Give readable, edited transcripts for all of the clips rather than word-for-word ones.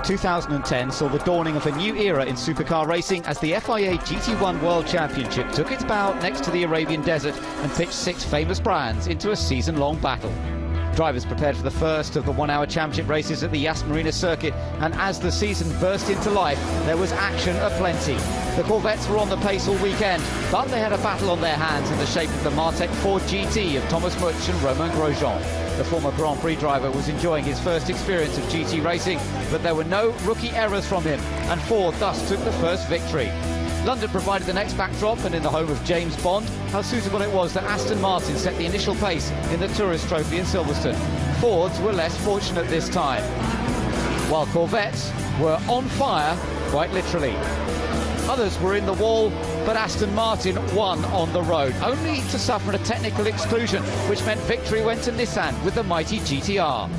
2010 saw the dawning of a new era in supercar racing as the FIA GT1 World Championship took its bow next to the Arabian Desert and pitched 6 famous brands into a season-long battle. Drivers prepared for the first of the one-hour championship races at the Yas Marina circuit, and as the season burst into life, there was action aplenty. The Corvettes were on the pace all weekend, but they had a battle on their hands in the shape of the Martech Ford GT of Thomas Mutsch and Romain Grosjean. The former Grand Prix driver was enjoying his first experience of GT racing, but there were no rookie errors from him, and Ford thus took the first victory. London provided the next backdrop, and in the home of James Bond, how suitable it was that Aston Martin set the initial pace in the Tourist Trophy in Silverstone. Fords were less fortunate this time, while Corvettes were on fire, quite literally. Others were in the wall, but Aston Martin won on the road, only to suffer a technical exclusion, which meant victory went to Nissan with the mighty GTR.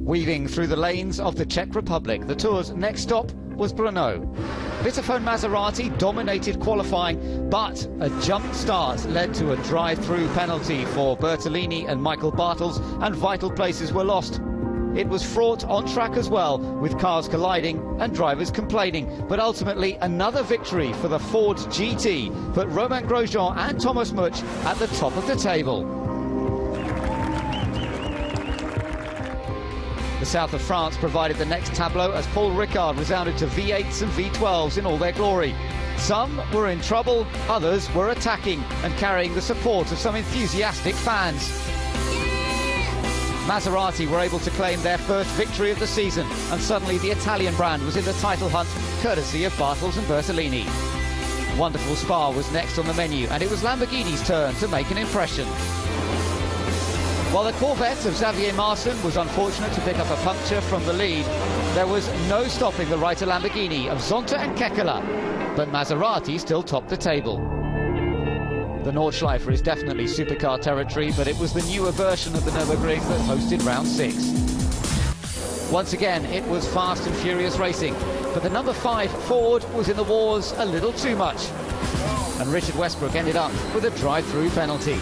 Weaving through the lanes of the Czech Republic, the Tour's next stop was Brno. Vitaphone Maserati dominated qualifying, but a jump start led to a drive-through penalty for Bertolini and Michael Bartels, and vital places were lost. It was fraught on track as well, with cars colliding and drivers complaining, but ultimately another victory for the Ford GT put Romain Grosjean and Thomas Mutsch at the top of the table. The south of France provided the next tableau as Paul Ricard resounded to V8s and V12s in all their glory. Some were in trouble, others were attacking and carrying the support of some enthusiastic fans. Maserati were able to claim their first victory of the season, and suddenly the Italian brand was in the title hunt, courtesy of Bartels and Bertolini. Wonderful Spa was next on the menu, and it was Lamborghini's turn to make an impression. While the Corvette of Xavier Marsan was unfortunate to pick up a puncture from the lead, there was no stopping the Reiter Lamborghini of Zonta and Kekkola, but Maserati still topped the table. The Nordschleifer is definitely supercar territory, but it was the newer version of the Nürburgring that hosted round 6. Once again, it was fast and furious racing, but the number 5 Ford was in the wars a little too much, and Richard Westbrook ended up with a drive-through penalty.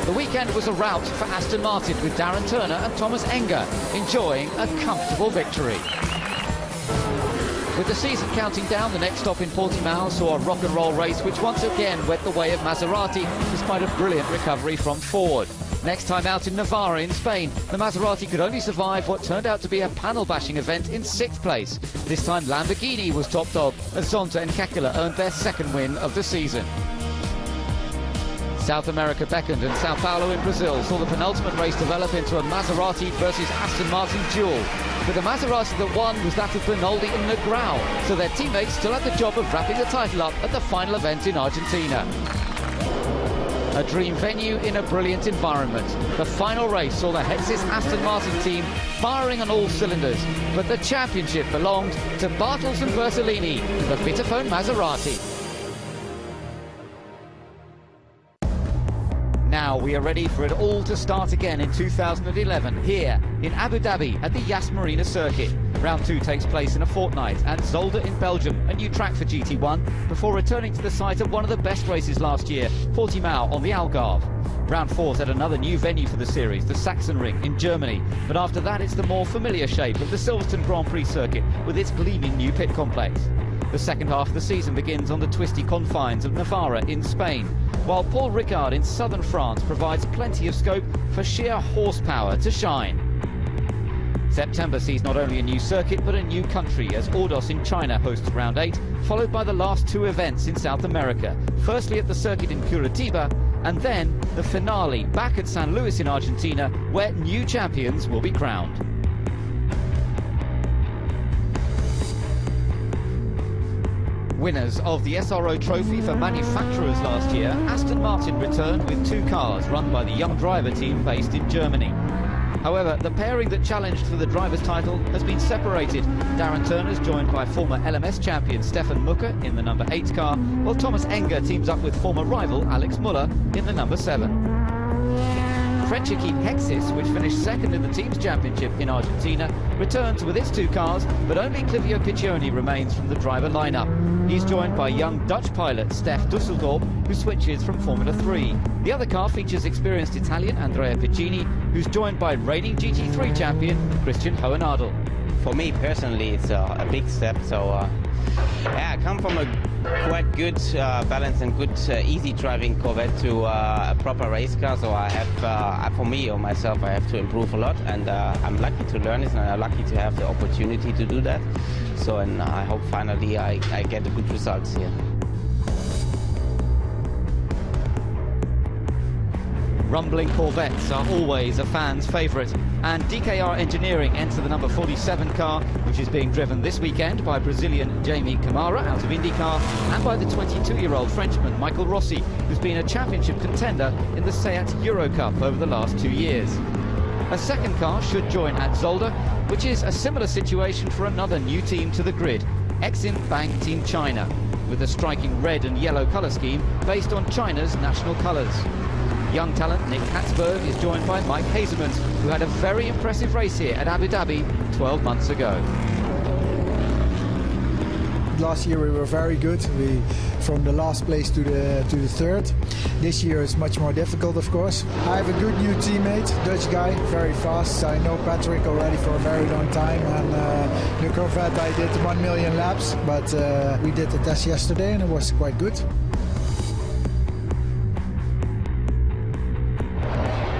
The weekend was a rout for Aston Martin, with Darren Turner and Thomas Enger enjoying a comfortable victory. With the season counting down, the next stop in Portimao saw a rock and roll race which once again went the way of Maserati, despite a brilliant recovery from Ford. Next time out in Navarra in Spain, the Maserati could only survive what turned out to be a panel-bashing event in 6th place. This time Lamborghini was top dog, as Zonta and Kekkola earned their second win of the season. South America beckoned, and Sao Paulo in Brazil saw the penultimate race develop into a Maserati versus Aston Martin duel. But the Maserati that won was that of Bernoldi and Negrão, so their teammates still had the job of wrapping the title up at the final event in Argentina. A dream venue in a brilliant environment. The final race saw the Hexis Aston Martin team firing on all cylinders, but the championship belonged to Bartels and Bertolini, the Vitaphone Maserati. Now we are ready for it all to start again in 2011 here in Abu Dhabi at the Yas Marina circuit. Round 2 takes place in a fortnight at Zolder in Belgium, a new track for GT1, before returning to the site of one of the best races last year, Portimao on the Algarve. Round 4's at another new venue for the series, the Sachsenring in Germany, but after that it's the more familiar shape of the Silverstone Grand Prix circuit with its gleaming new pit complex. The second half of the season begins on the twisty confines of Navarra in Spain, while Paul Ricard in southern France provides plenty of scope for sheer horsepower to shine. September sees not only a new circuit but a new country, as Ordos in China hosts round 8, followed by the last 2 events in South America, firstly at the circuit in Curitiba, and then the finale back at San Luis in Argentina, where new champions will be crowned. Winners of the SRO Trophy for manufacturers last year, Aston Martin returned with 2 cars run by the young driver team based in Germany. However, the pairing that challenged for the driver's title has been separated. Darren Turner is joined by former LMS champion Stefan Mucker in the number 8 car, while Thomas Enger teams up with former rival Alex Muller in the number 7. French equipe Hexis, which finished second in the Teams Championship in Argentina, returns with its 2 cars, but only Clivio Piccioni remains from the driver lineup. He's joined by young Dutch pilot Stef Dusseldorp, who switches from Formula 3. The other car features experienced Italian Andrea Piccini, who's joined by reigning GT3 champion Christian Hohenadel. For me personally, it's a big step. So yeah, I come from a quite good balance and good easy driving Corvette to a proper race car. So I have, for me or myself, I have to improve a lot, and I'm lucky to learn this, and I'm lucky to have the opportunity to do that. So, and I hope finally I get the good results here. Rumbling Corvettes are always a fan's favourite, and DKR Engineering enter the number 47 car, which is being driven this weekend by Brazilian Jamie Camara out of IndyCar and by the 22-year-old Frenchman Michael Rossi, who's been a championship contender in the Seat Euro Cup over the last 2 years. A second car should join at Zolder, which is a similar situation for another new team to the grid, Exim Bank Team China, with a striking red and yellow colour scheme based on China's national colours. Young talent Nick Hatzberg is joined by Mike Hazemans, who had a very impressive race here at Abu Dhabi 12 months ago. Last year we were very good. We from the last place to the third. This year is much more difficult, of course. I have a good new teammate, Dutch guy, very fast. I know Patrick already for a very long time, and the Corvette I did 1 million laps, but we did the test yesterday and it was quite good.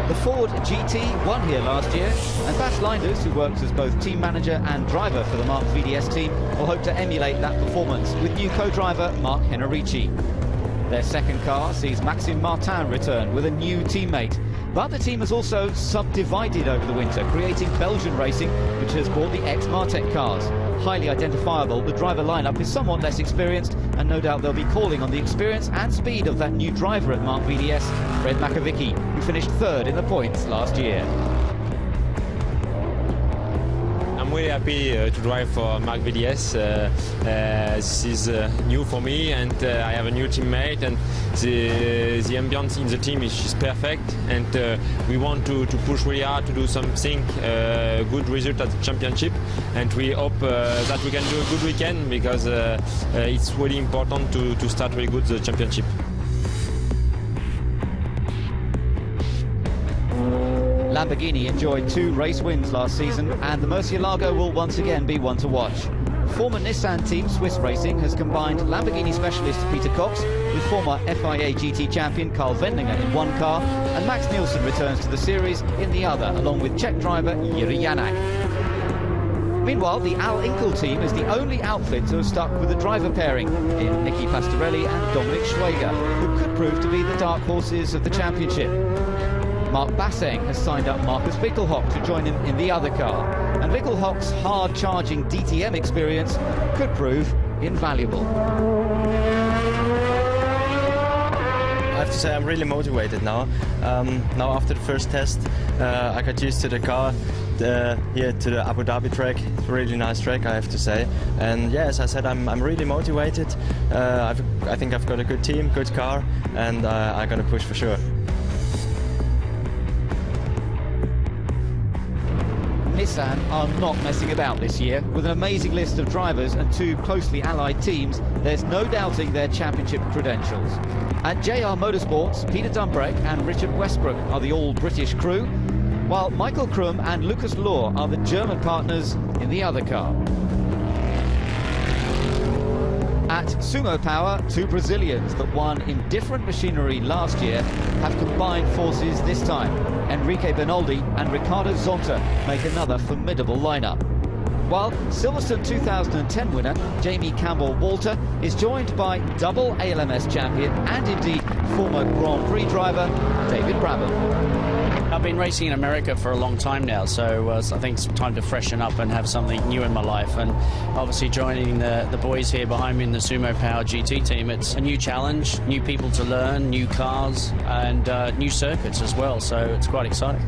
The Ford GT won here last year, and Bas Leinders, who works as both team manager and driver for the Mark VDS team, will hope to emulate that performance with new co-driver Mark Henrici. Their second car sees Maxime Martin return with a new teammate, but the team has also subdivided over the winter, creating Belgian racing, which has brought the ex-Martech cars. Highly identifiable, the driver lineup is somewhat less experienced, and no doubt they'll be calling on the experience and speed of that new driver at Mark VDS, Fred Makovicky, who finished third in the points last year. I'm really happy to drive for Mark VDS. This is new for me, and I have a new teammate, and the ambience in the team is perfect, and we want to push really hard to do something good result at the championship, and we hope that we can do a good weekend, because it's really important to start really good the championship. Lamborghini enjoyed 2 race wins last season, and the Murcielago will once again be one to watch. Former Nissan team Swiss Racing has combined Lamborghini specialist Peter Cox with former FIA GT champion Carl Wendlinger in one car, and Max Nielsen returns to the series in the other, along with Czech driver Jiří Janak. Meanwhile, the Al Inkel team is the only outfit to have stuck with a driver pairing in Nicky Pastorelli and Dominic Schwager, who could prove to be the dark horses of the championship. Mark Basseng has signed up Marcus Wickelhock to join him in the other car, and Wickelhock's hard-charging DTM experience could prove invaluable. I have to say I'm really motivated now. Now after the first test, I got used to the car, here to the Abu Dhabi track. It's a really nice track, I have to say. And yeah, as I said, I'm really motivated. I think I've got a good team, good car, and I'm gonna push for sure. Nissan are not messing about this year. With an amazing list of drivers and 2 closely allied teams, there's no doubting their championship credentials. At JR Motorsports, Peter Dumbreck and Richard Westbrook are the all-British crew, while Michael Krum and Lucas Lohr are the German partners in the other car. At Sumo Power, 2 Brazilians that won in different machinery last year have combined forces this time. Enrique Bernoldi and Ricardo Zonta make another formidable lineup. While Silverstone 2010 winner Jamie Campbell-Walter is joined by double ALMS champion and indeed former Grand Prix driver David Brabham. I've been racing in America for a long time now, so I think it's time to freshen up and have something new in my life. And obviously joining the boys here behind me in the Sumo Power GT team, it's a new challenge, new people to learn, new cars and new circuits as well, so it's quite exciting.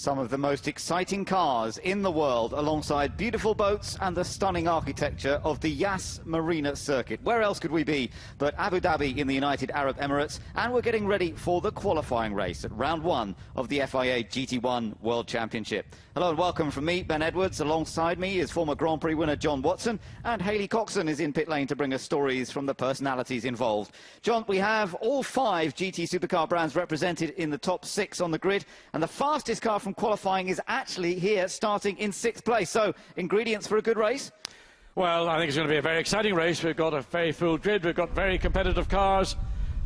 Some of the most exciting cars in the world, alongside beautiful boats and the stunning architecture of the Yas Marina circuit. Where else could we be but Abu Dhabi in the United Arab Emirates? And we're getting ready for the qualifying race at round one of the FIA GT1 World Championship. Hello and welcome from me, Ben Edwards. Alongside me is former Grand Prix winner John Watson, and Hayley Coxon is in pit lane to bring us stories from the personalities involved. John, we have all 5 GT supercar brands represented in the top 6 on the grid, and the fastest car from qualifying is actually here, starting in 6th place. So, ingredients for a good race? Well, I think it's going to be a very exciting race. We've got a very full grid, we've got very competitive cars,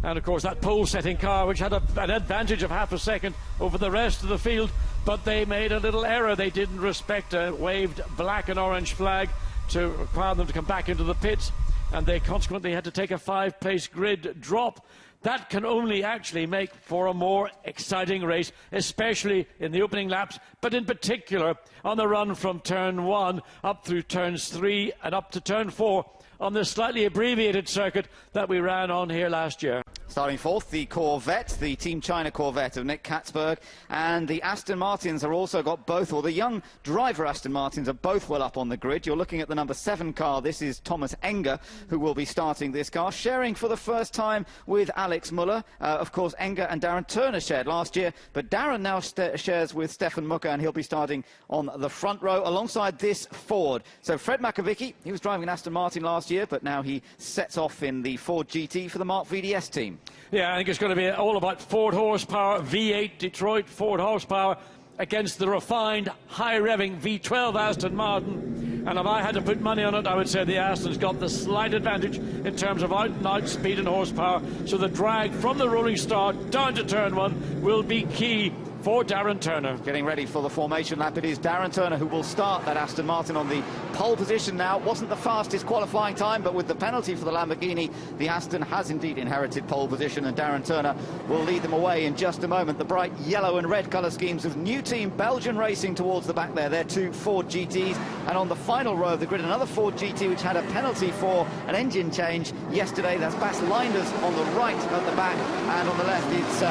and of course that pole-setting car, which had an advantage of half a second over the rest of the field, but they made a little error. They didn't respect a waved black and orange flag to require them to come back into the pits, and they consequently had to take a 5-place grid drop. That can only actually make for a more exciting race, especially in the opening laps, but in particular on the run from turn 1 up through turns 3 and up to turn 4 on the slightly abbreviated circuit that we ran on here last year. Starting 4th, the Corvette, the Team China Corvette of Nick Katzberg, and the Aston Martins are also got both, or the young driver Aston Martins are both well up on the grid. You're looking at the number 7 car. This is Thomas Enger, who will be starting this car, sharing for the first time with Alex Muller. Of course, Enger and Darren Turner shared last year, but Darren now shares with Stefan Mucker, and he'll be starting on the front row alongside this Ford. So Fred Makovicky, he was driving an Aston Martin last year, but now he sets off in the Ford GT for the Mark VDS team. Yeah, I think it's going to be all about Ford horsepower, V8 Detroit Ford horsepower against the refined, high-revving V12 Aston Martin. And if I had to put money on it, I would say the Aston's got the slight advantage in terms of out-and-out speed and horsepower. So the drag from the rolling start down to turn 1 will be key for Darren Turner. Getting ready for the formation lap, it is Darren Turner who will start that Aston Martin on the pole position now. Wasn't the fastest qualifying time, but with the penalty for the Lamborghini, the Aston has indeed inherited pole position, and Darren Turner will lead them away in just a moment. The bright yellow and red colour schemes of new team Belgian Racing towards the back there. They're 2 Ford GTs, and on the final row of the grid, another Ford GT which had a penalty for an engine change yesterday. That's Bas Linders on the right at the back, and on the left it's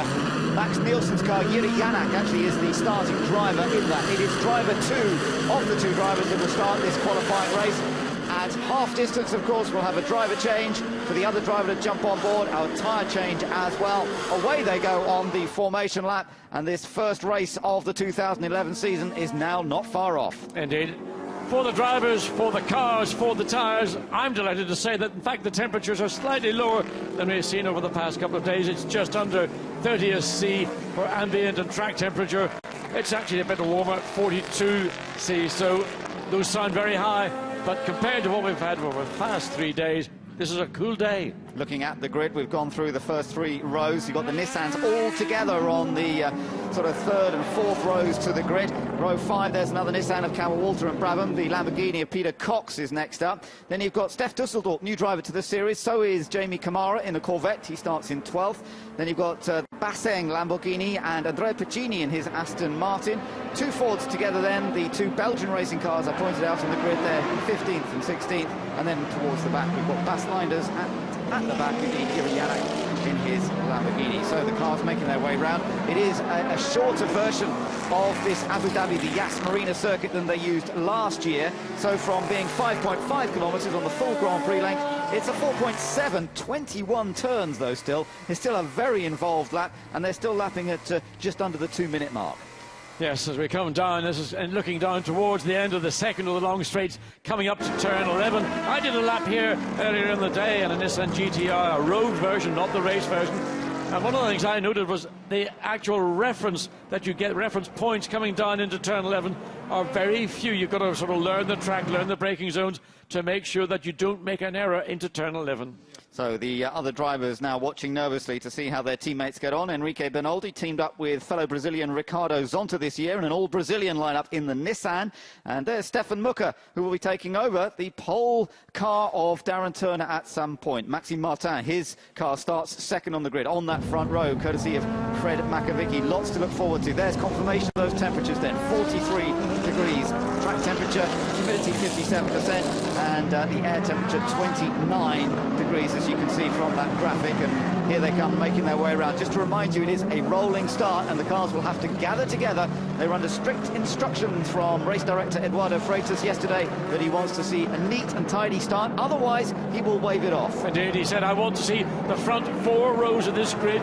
Max Nielsen's car. Jiri Janak actually is the starting driver in that. It is driver 2 of the 2 drivers that will start this qualifying race. At half distance, of course, we'll have a driver change for the other driver to jump on board, our tyre change as well. Away they go on the formation lap, and this first race of the 2011 season is now not far off. Indeed. For the drivers, for the cars, for the tyres, I'm delighted to say that, in fact, the temperatures are slightly lower than we've seen over the past couple of days. It's just under 30 C for ambient and track temperature. It's actually a bit warmer, 42 C, so those sound very high, but compared to what we've had over the past 3 days, this is a cool day. Looking at the grid, we've gone through the first 3 rows. You've got the Nissans all together on the sort of 3rd and 4th rows to the grid. Row 5, there's another Nissan of Cameron Walter and Brabham. The Lamborghini of Peter Cox is next up. Then you've got Steph Dusseldorp, new driver to the series. So is Jamie Camara in a Corvette. He starts in 12th. Then you've got Basseng Lamborghini and Andrea Piccini in his Aston Martin. 2 Fords together then. The 2 Belgian racing cars I pointed out on the grid there, 15th and 16th. And then towards the back, we've got Bas Linders at the back, indeed, Jiri Janak in his Lamborghini. So the cars making their way round. It is a shorter version of this Abu Dhabi, the Yas Marina circuit, than they used last year. So from being 5.5 kilometres on the full Grand Prix length, it's a 4.7, 21 turns though still. It's still a very involved lap, and they're still lapping at just under the 2-minute mark. Yes, as we come down, this is and looking down towards the end of the second of the long straights, coming up to turn 11. I did a lap here earlier in the day in a Nissan GTR, a road version, not the race version. And one of the things I noted was the actual reference that you get, reference points coming down into turn 11 are very few. You've got to sort of learn the track, learn the braking zones to make sure that you don't make an error into turn 11. So the other drivers now watching nervously to see how their teammates get on. Enrique Bernoldi teamed up with fellow Brazilian Ricardo Zonta this year in an all-Brazilian lineup in the Nissan. And there's Stefan Mucker, who will be taking over the pole car of Darren Turner at some point. Maxime Martin, his car starts 2nd on the grid on that front row, courtesy of Fred Makovicky. Lots to look forward to. There's confirmation of those temperatures then. 43 degrees. Track temperature, humidity 57%, and the air temperature 29 degrees as you can see from that graphic, and here they come making their way around. Just to remind you, it is a rolling start and the cars will have to gather together. They were under strict instructions from race director Eduardo Freitas yesterday that he wants to see a neat and tidy start, otherwise he will wave it off. Indeed, he said, I want to see the front 4 rows of this grid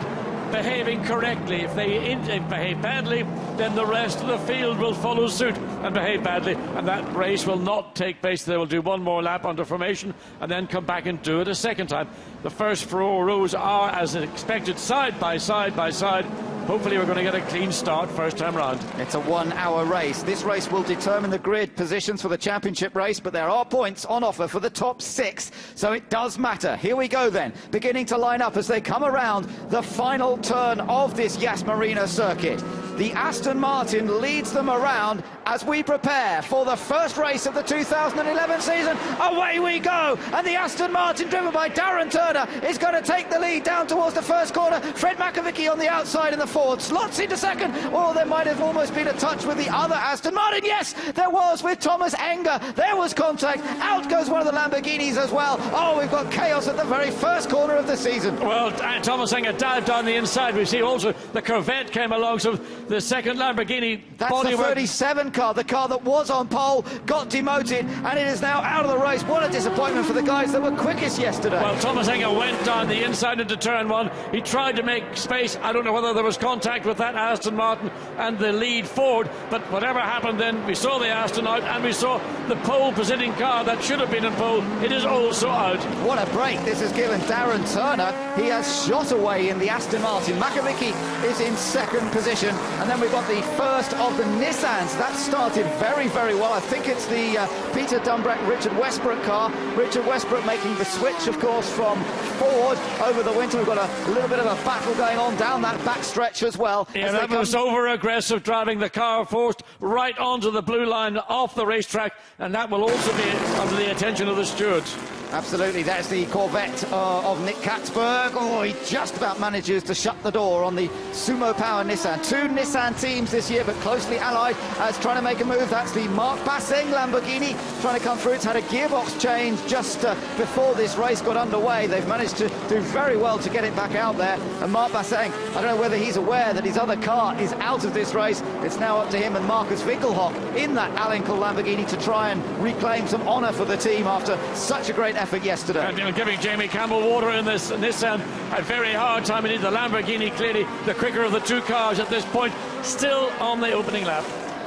behaving correctly. If they behave badly, then the rest of the field will follow suit and behave badly, and that race will not take place. They will do one more lap under formation and then come back and do it a second time. The first 4 rows are, as expected, side by side by side. Hopefully we're going to get a clean start first time round. It's a 1-hour race. This race will determine the grid positions for the championship race, but there are points on offer for the top 6, so it does matter. Here we go then, beginning to line up as they come around the final turn of this Yas Marina circuit. The Aston Martin leads them around as we prepare for the first race of the 2011 season. Away we go, and the Aston Martin, driven by Darren Turner, is going to take the lead down towards the first corner. Fred McAvicky on the outside in the Ford slots into second. Oh, there might have almost been a touch with the other Aston Martin. Yes, there was with Thomas Enger. There was contact. Out goes one of the Lamborghinis as well. Oh, we've got chaos at the very first corner of the season. Well, Thomas Enger dived down the inside. We see also the Corvette came along, so the second Lamborghini. That's the 37 car, the car that was on pole, got demoted, and it is now out of the race. What a disappointment for the guys that were quickest yesterday. Well, Thomas Enger went down the inside into turn 1. He tried to make space. I don't know whether there was contact with that Aston Martin and the lead Ford, but whatever happened then, we saw the Aston out, and we saw the pole positioning car that should have been in pole. It is also out. What a break this has given Darren Turner. He has shot away in the Aston Martin. McAvicky is in second position, and then we've got the first of the Nissans. That started very, very well. I think it's the Peter Dunbrack, Richard Westbrook car. Richard Westbrook making the switch, of course, from Ford over the winter. We've got a little bit of a battle going on down that back stretch as well. Yeah, that was over-aggressive, driving the car forced right onto the blue line off the racetrack, and that will also be under the attention of the stewards. Absolutely, that's the Corvette of Nick Katzberg. Oh, he just about manages to shut the door on the Sumo Power Nissan. 2 Nissan teams this year, but closely allied as trying to make a move. That's the Marc Basseng Lamborghini trying to come through. It's had a gearbox change just before this race got underway. They've managed to do very well to get it back out there. And Marc Basseng, I don't know whether he's aware that his other car is out of this race. It's now up to him and Marcus Winkelhock in that Alinkel Lamborghini to try and reclaim some honour for the team after such a great effort yesterday. And giving Jamie Campbell water in this Nissan a very hard time. Indeed, the Lamborghini clearly the quicker of the 2 cars at this point, still on the opening lap.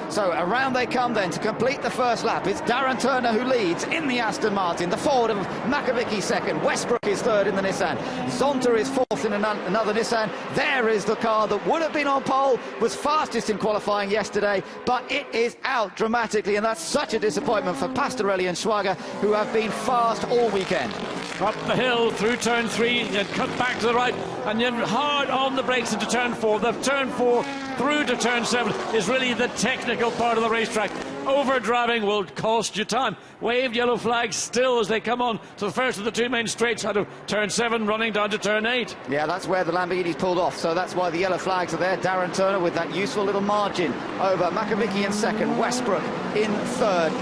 So around they come then to complete the first lap. It's Darren Turner who leads in the Aston Martin. The Ford of McAvicky second. Westbrook is third in the Nissan. Zonta is fourth in another Nissan. There is the car that would have been on pole, was fastest in qualifying yesterday, but it is out dramatically, and that's such a disappointment for Pastorelli and Schwager, who have been fast all weekend. Up the hill through turn 3 and cut back to the right, and then hard on the brakes into turn 4. The turn 4 through to turn 7 is really the technical part of the racetrack. Overdriving will cost you time. Waved yellow flags still as they come on to the first of the 2 main straights out of turn 7 running down to turn 8. Yeah, that's where the Lamborghini's pulled off, so that's why the yellow flags are there. Darren Turner with that useful little margin over McAvicky in second, Westbrook in third.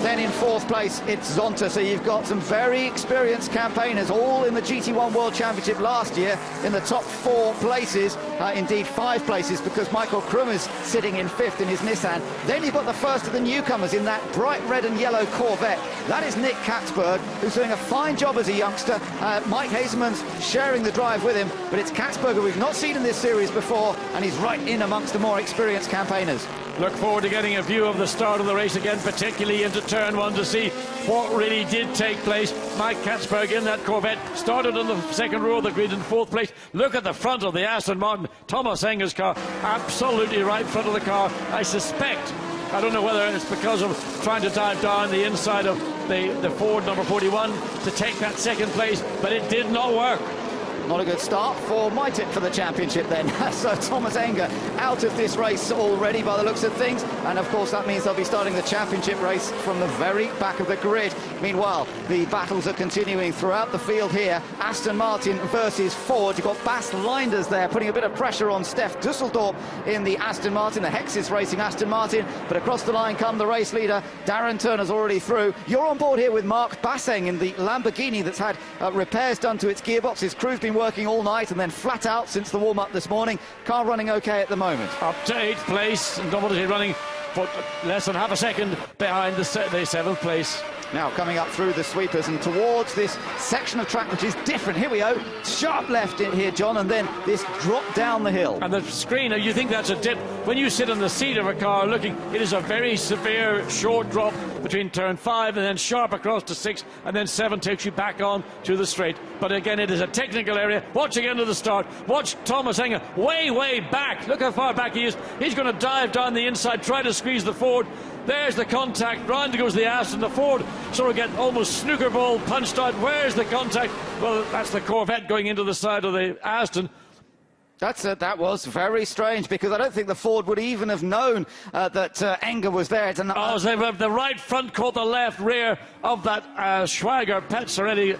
Then in fourth place, it's Zonta. So you've got some very experienced campaigners, all in the GT1 World Championship last year in the top 4 places, indeed 5 places, because Michael Krum is sitting in 5th in his Nissan. Then you've got the first of the newcomers in that bright red and yellow Corvette. That is Nick Katzberg, who's doing a fine job as a youngster. Mike Hazelman's sharing the drive with him, but it's Katzberg who we've not seen in this series before, and he's right in amongst the more experienced campaigners. Look forward to getting a view of the start of the race again, particularly into turn 1, to see what really did take place. Mike Katzberg in that Corvette started on the second row of the grid in 4th place. Look at the front of the Aston Martin. Thomas Enger's car, absolutely right front of the car. I suspect, I don't know whether it's because of trying to dive down the inside of the Ford number 41 to take that second place, but it did not work. Not a good start for my tip for the championship then. So Thomas Enger out of this race already by the looks of things, and of course that means they'll be starting the championship race from the very back of the grid. Meanwhile, the battles are continuing throughout the field here. Aston Martin versus Ford. You've got Bas Linders there putting a bit of pressure on Stef Dusseldorp in the Aston Martin. The Hexis racing Aston Martin, but across the line come the race leader. Darren Turner's already through. You're on board here with Mark Basseng in the Lamborghini that's had repairs done to its gearbox. His crew's been working all night and then flat out since the warm-up this morning. Car running okay at the moment. Up to 8th place, and Dominic running for less than half a second behind the 7th place. Now coming up through the sweepers and towards this section of track which is different. Here we go, sharp left in here, John, and then this drop down the hill. And the screen, you think that's a dip. When you sit on the seat of a car looking, it is a very severe short drop between turn 5 and then sharp across to 6, and then 7 takes you back on to the straight. But again, it is a technical area. Watch again to the start. Watch Thomas Enger way back. Look how far back he is. He's going to dive down the inside, try to squeeze the Ford. There's the contact, round goes the Aston, the Ford sort of get almost snooker ball punched out. Where's the contact? Well, that's the Corvette going into the side of the Aston. That was very strange, because I don't think the Ford would even have known that Enger was there. The right front caught the left rear of that Schwager Petzarelli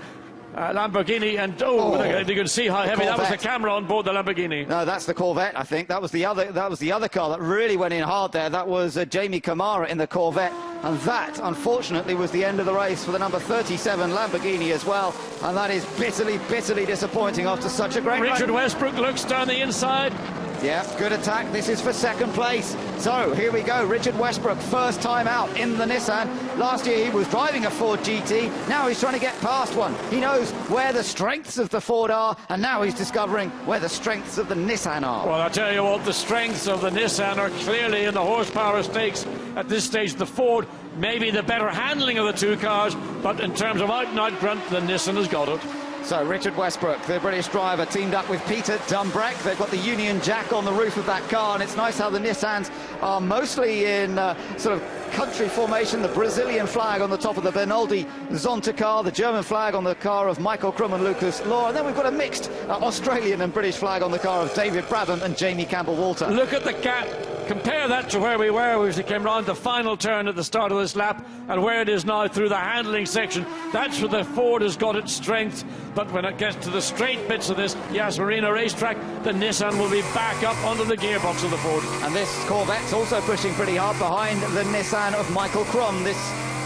Lamborghini, and you can see how heavy that was. The camera on board the Lamborghini. No, that's the Corvette, I think. That was the other car that really went in hard there. That was Jamie Camara in the Corvette, and that unfortunately was the end of the race for the number 37 Lamborghini as well, and that is bitterly disappointing after such a great race. Richard Westbrook looks down the inside. Yeah, good attack. This is for second place. So here we go. Richard Westbrook, first time out in the Nissan. Last year he was driving a Ford GT. Now he's trying to get past one. He knows where the strengths of the Ford are, and now he's discovering where the strengths of the Nissan are. Well, I tell you what, the strengths of the Nissan are clearly in the horsepower stakes. At this stage, the Ford, maybe the better handling of the two cars, but in terms of out-and-out grunt, the Nissan has got it. So Richard Westbrook, the British driver, teamed up with Peter Dumbreck. They've got the Union Jack on the roof of that car, and it's nice how the Nissans are mostly in sort of country formation. The Brazilian flag on the top of the Bernaldi Zonta car, the German flag on the car of Michael Krum and Lucas Law, and then we've got a mixed Australian and British flag on the car of David Brabham and Jamie Campbell-Walter. Look at the gap. Compare that to where we were as we came round the final turn at the start of this lap, and where it is now through the handling section. That's where the Ford has got its strength, but when it gets to the straight bits of this Yas Marina racetrack, the Nissan will be back up onto the gearbox of the Ford. And this Corvette's also pushing pretty hard behind the Nissan of Michael Krum. This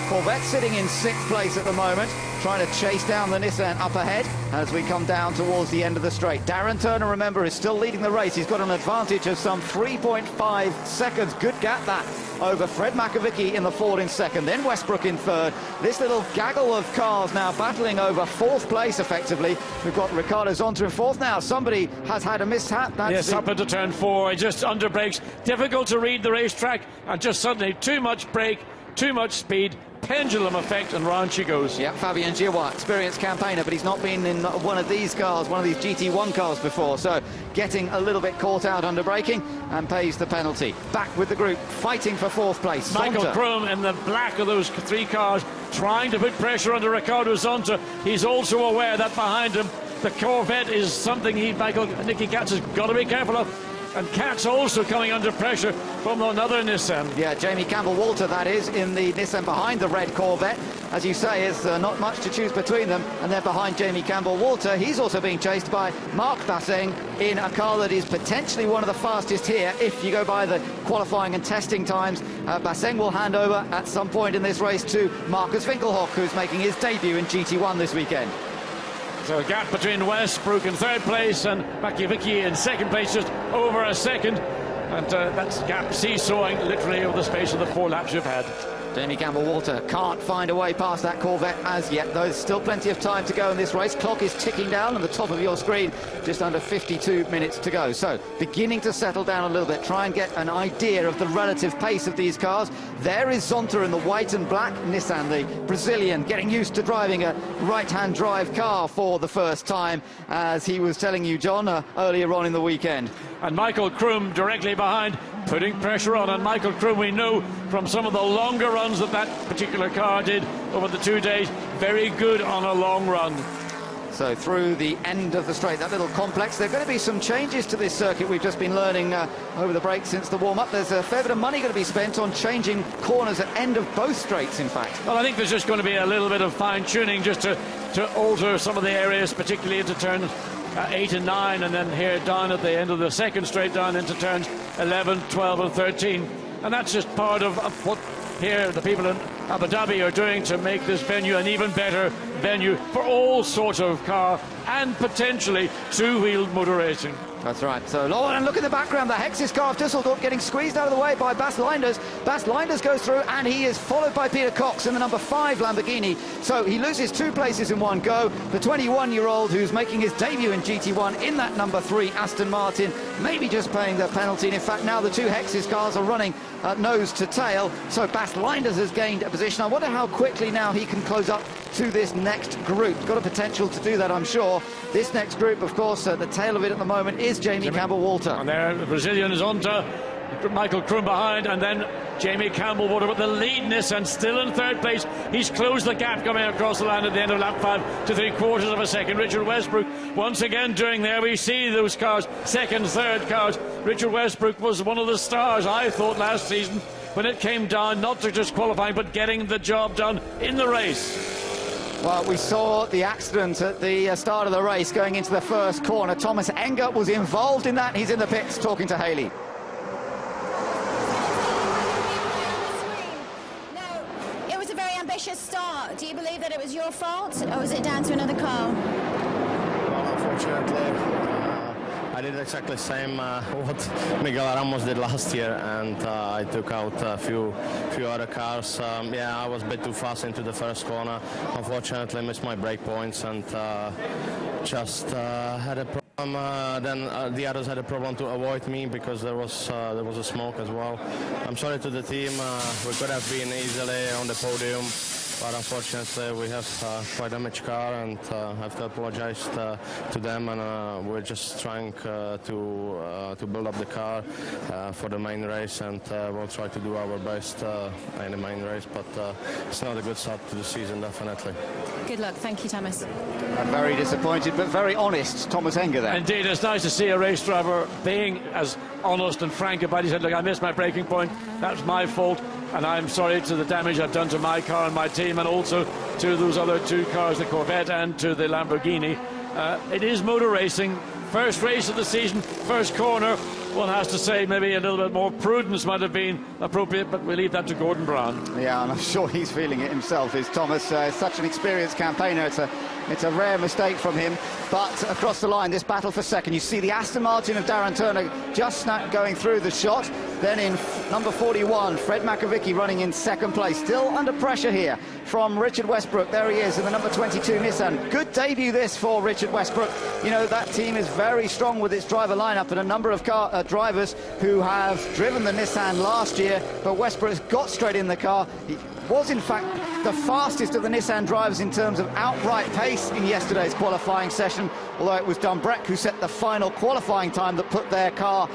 Corvette sitting in 6th place at the moment, trying to chase down the Nissan up ahead as we come down towards the end of the straight. Darren Turner, remember, is still leading the race. He's got an advantage of some 3.5 seconds. Good gap that over Fred McAvicky in the Ford in 2nd, then Westbrook in 3rd. This little gaggle of cars now battling over 4th place effectively. We've got Ricardo Zonta in 4th now. Somebody has had a mishap. Yes, up into turn 4, just under brakes. Difficult to read the racetrack, and just suddenly too much brake, too much speed, pendulum effect, and round she goes. Yeah, Fabien Giroir, experienced campaigner, but he's not been in one of these cars, one of these GT1 cars before, so getting a little bit caught out under braking and pays the penalty. Back with the group, fighting for 4th place. Michael Zonta. Krum in the black of those 3 cars, trying to put pressure under Ricardo Zonta. He's also aware that behind him the Corvette is something Nicky Katz has got to be careful of. And Katz also coming under pressure from another Nissan. Yeah, Jamie Campbell-Walter, that is, in the Nissan behind the red Corvette. As you say, it's not much to choose between them. And then behind Jamie Campbell-Walter, he's also being chased by Mark Basseng in a car that is potentially one of the fastest here. If you go by the qualifying and testing times, Basseng will hand over at some point in this race to Marcus Winkelhock, who's making his debut in GT1 this weekend. So a gap between Westbrook in 3rd place and Makivicki in 2nd place, just over a second. And that gap seesawing literally over the space of the 4 laps you've had. Jamie Campbell-Walter can't find a way past that Corvette as yet, though there's still plenty of time to go in this race. Clock is ticking down on the top of your screen, just under 52 minutes to go. So beginning to settle down a little bit, try and get an idea of the relative pace of these cars. There is Zonta in the white and black Nissan, the Brazilian, getting used to driving a right-hand drive car for the first time, as he was telling you, John, earlier on in the weekend. And Michael Krum directly behind, putting pressure on. And Michael Krum, we know from some of the longer runs that particular car did over the 2 days, very good on a long run. So through the end of the straight, that little complex, there are going to be some changes to this circuit. We've just been learning over the break since the warm-up. There's a fair bit of money going to be spent on changing corners at end of both straights, in fact. Well, I think there's just going to be a little bit of fine-tuning just to alter some of the areas, particularly into turns 8 and 9, and then here down at the end of the second straight down into turns 11, 12 and 13. And that's just part of what here the people in Abu Dhabi are doing to make this venue an even better venue for all sorts of car and potentially two-wheeled motor racing. That's right. So, and look in the background, the Hexis car of Düsseldorf getting squeezed out of the way by Bas Leinders. Bas Leinders goes through, and he is followed by Peter Cox in the number 5 Lamborghini. So he loses 2 places in one go. The 21-year-old who's making his debut in GT1 in that number 3 Aston Martin, maybe just paying the penalty. And in fact, now the 2 Hexis cars are running nose to tail. So Bas Leinders has gained a position. I wonder how quickly now he can close up to this next group. Got a potential to do that, I'm sure. This next group, of course, at the tail of it at the moment is Jamie Campbell-Walter. And there, the Brazilian is on to Michael Kroon behind, and then Jamie Campbell-Walter with the lead. Nissan still in third place. He's closed the gap coming across the line at the end of lap 5 to 3/4 of a second. Richard Westbrook once again doing there. We see those cars, second, third cars. Richard Westbrook was one of the stars, I thought, last season when it came down, not to just qualifying, but getting the job done in the race. Well, we saw the accident at the start of the race going into the first corner. Thomas Enger was involved in that. He's in the pits talking to Haley. No, it was a very ambitious start. Do you believe that it was your fault, or was it down to another car? Well, unfortunately, I did exactly the same what Miguel Ramos did last year, and I took out a few other cars. Yeah, I was a bit too fast into the first corner. Unfortunately, missed my brake points and just had a problem. Then the others had a problem to avoid me because there was a smoke as well. I'm sorry to the team. We could have been easily on the podium, but unfortunately we have quite a damaged car, and have to apologize to them, and we're just trying to build up the car for the main race, and we'll try to do our best in the main race, but it's not a good start to the season, definitely. Good luck. Thank you, Thomas. Very disappointed, but very honest, Thomas Enger there. Indeed, it's nice to see a race driver being as honest and frank about it. He said, look, I missed my braking point, that was my fault, and I'm sorry to the damage I've done to my car and my team, and also to those other 2 cars, the Corvette and to the Lamborghini. It is motor racing. First race of the season, first corner. One has to say maybe a little bit more prudence might have been appropriate, but we leave that to Gordon Brown. Yeah, and I'm sure he's feeling it himself, is Thomas. Such an experienced campaigner. It's a rare mistake from him. But across the line, this battle for second. You see the Aston Martin of Darren Turner just going through the shot. Then in number 41, Fred Makovicky running in second place. Still under pressure here from Richard Westbrook. There he is in the number 22 Nissan. Good debut this for Richard Westbrook. You know, that team is very strong with its driver lineup, and a number of drivers who have driven the Nissan last year, but Westbrook has got straight in the car. He was in fact the fastest of the Nissan drivers in terms of outright pace in yesterday's qualifying session, although it was Dumbreck who set the final qualifying time that put their car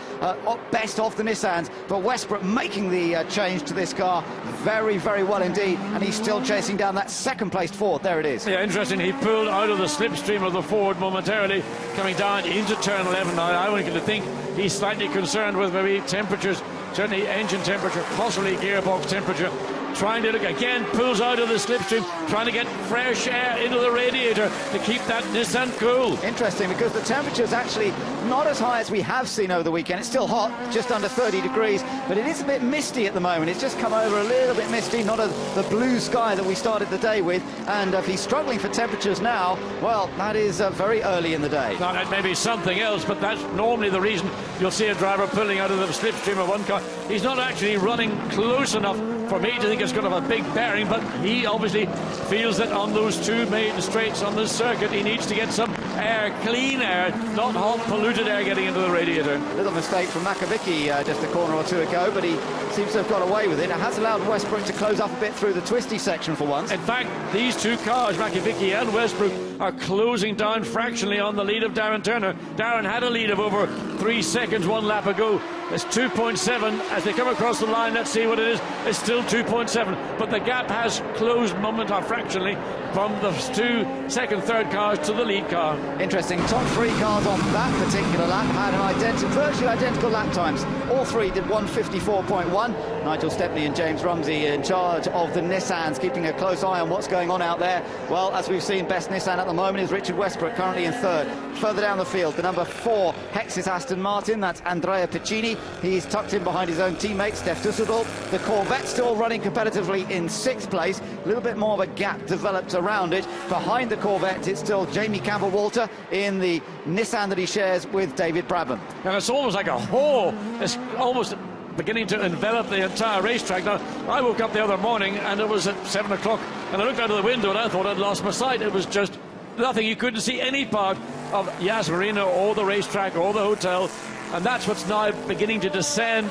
best off the Nissans. But Westbrook making the change to this car very, very well indeed, and he's still chasing down that second-placed Ford. There it is. Yeah, interesting. He pulled out of the slipstream of the Ford momentarily, coming down into turn 11. Now, I want to think he's slightly concerned with maybe temperatures, certainly engine temperature, possibly gearbox temperature. Trying to look again, pulls out of the slipstream, trying to get fresh air into the radiator to keep that Nissan cool. Interesting, because the temperature's actually not as high as we have seen over the weekend. It's still hot, just under 30 degrees, but it is a bit misty at the moment. It's just come over a little bit misty, not the blue sky that we started the day with. And if he's struggling for temperatures now, well, that is very early in the day. Now, that may be something else, but that's normally the reason you'll see a driver pulling out of the slipstream of one car. He's not actually running close enough for me to think it's going to have a big bearing, but he obviously feels that on those 2 main straights on this circuit, he needs to get some air, clean air, not hot, polluted air getting into the radiator. Little mistake from Makovicky just a corner or 2 ago, but he seems to have got away with it. It has allowed Westbrook to close up a bit through the twisty section for once. In fact, these 2 cars, Makovicky and Westbrook, are closing down fractionally on the lead of Darren Turner. Darren had a lead of over 3 seconds 1 lap ago. It's 2.7 as they come across the line. Let's see what it is. It's still 2.7, but the gap has closed fractionally from the 2 second, third cars to the lead car. Interesting. Top 3 cars on that particular lap had an virtually identical lap times. All 3 did 1:54.1. Nigel Stepney and James Rumsey in charge of the Nissans, keeping a close eye on what's going on out there. Well, as we've seen, best Nissan at the moment is Richard Westbrook, currently in 3rd. Further down the field, the number 4 Hexis Aston Martin, that's Andrea Piccini. He's tucked in behind his own teammate, Steph Dusseldorf. The Corvette still running competitively in 6th place. A little bit more of a gap developed around it. Behind the Corvette, it's still Jamie Campbell-Walter in the Nissan that he shares with David Brabham. And it's almost like a hole. It's almost beginning to envelop the entire racetrack. Now, I woke up the other morning and it was at 7 o'clock, and I looked out of the window and I thought I'd lost my sight. It was just nothing. You couldn't see any part of Yas Marina or the racetrack or the hotel, and that's what's now beginning to descend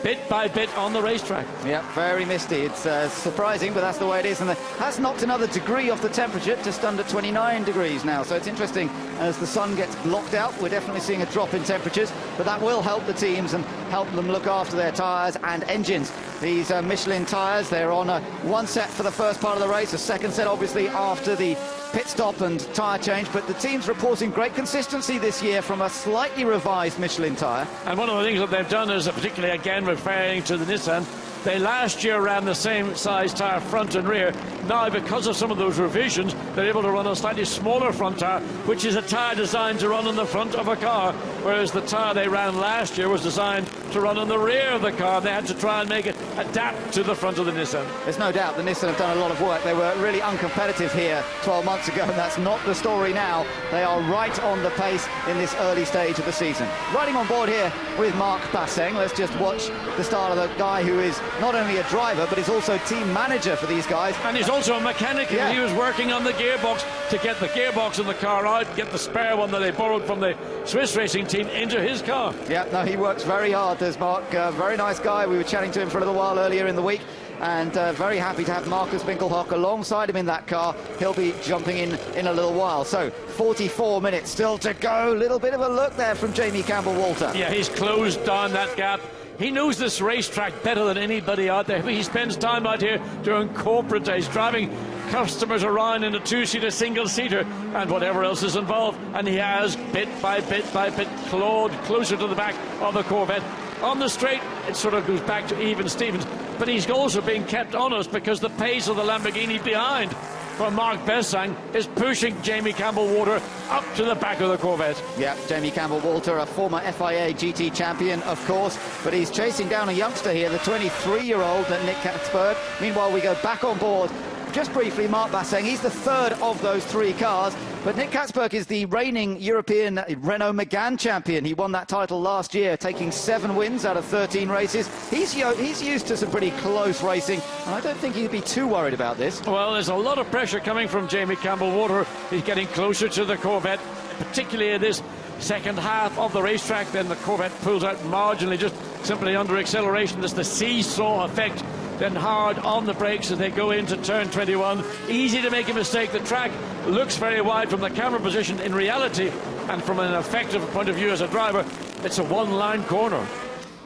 bit by bit on the racetrack. Yeah, very misty. It's surprising, but that's the way it is. And it has knocked another degree off the temperature, just under 29 degrees now. So it's interesting, as the sun gets blocked out, we're definitely seeing a drop in temperatures, but that will help the teams and help them look after their tyres and engines. These Michelin tyres, they're on one set for the first part of the race, a second set obviously after the pit stop and tyre change, but the team's reporting great consistency this year from a slightly revised Michelin tyre. And one of the things that they've done is, particularly again referring to the Nissan, they last year ran the same size tyre front and rear. Now, because of some of those revisions, they're able to run a slightly smaller front tyre, which is a tyre designed to run on the front of a car, whereas the tyre they ran last year was designed to run on the rear of the car. They had to try and make it adapt to the front of the Nissan. There's no doubt the Nissan have done a lot of work. They were really uncompetitive here 12 months ago, and that's not the story now. They are right on the pace in this early stage of the season. Riding on board here with Marc Basseng, let's just watch the start of the guy who is not only a driver, but he's also team manager for these guys. And he's also a mechanic. Yeah. He was working on the gearbox to get the gearbox in the car out, get the spare one that they borrowed from the Swiss racing team into his car. Yeah, no, he works very hard, does Mark. Very nice guy. We were chatting to him for a little while earlier in the week, and very happy to have Marcus Winkelhock alongside him in that car. He'll be jumping in a little while. So 44 minutes still to go. Little bit of a look there from Jamie Campbell-Walter. Yeah, he's closed down that gap. He knows this racetrack better than anybody out there. He spends time out here during corporate days, driving customers around in a 2-seater, single-seater, and whatever else is involved. And he has, bit by bit by bit, clawed closer to the back of the Corvette. On the straight, it sort of goes back to even Stevens, but he's also being kept honest because the pace of the Lamborghini behind from Marc Basseng is pushing Jamie Campbell-Walter up to the back of the Corvette. Yeah, Jamie Campbell-Walter, a former FIA GT champion, of course, but he's chasing down a youngster here, the 23-year-old Nick Katzberg. Meanwhile, we go back on board. Just briefly, Marc Basseng, he's the 3rd of those 3 cars, but Nick Katzberg is the reigning European Renault Megane champion. He won that title last year, taking 7 wins out of 13 races. He's used to some pretty close racing, and I don't think he'd be too worried about this. Well, there's a lot of pressure coming from Jamie Campbell-Walter. He's getting closer to the Corvette, particularly in this second half of the racetrack. Then the Corvette pulls out marginally, just simply under acceleration. There's the seesaw effect. Then hard on the brakes as they go into turn 21. Easy to make a mistake. The track looks very wide from the camera position. In reality, and from an effective point of view as a driver, it's a one-line corner.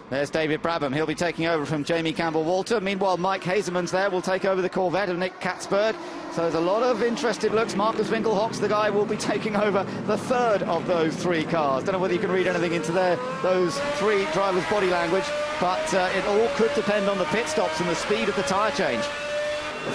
There's David Brabham. He'll be taking over from Jamie Campbell-Walter. Meanwhile, Mike Hazelman's there. Will take over the Corvette of Nick Katzberg. So there's a lot of interested looks. Marcus Winkelhock's the guy who will be taking over the 3rd of those 3 cars. Don't know whether you can read anything into those 3 drivers' body language, but it all could depend on the pit stops and the speed of the tyre change.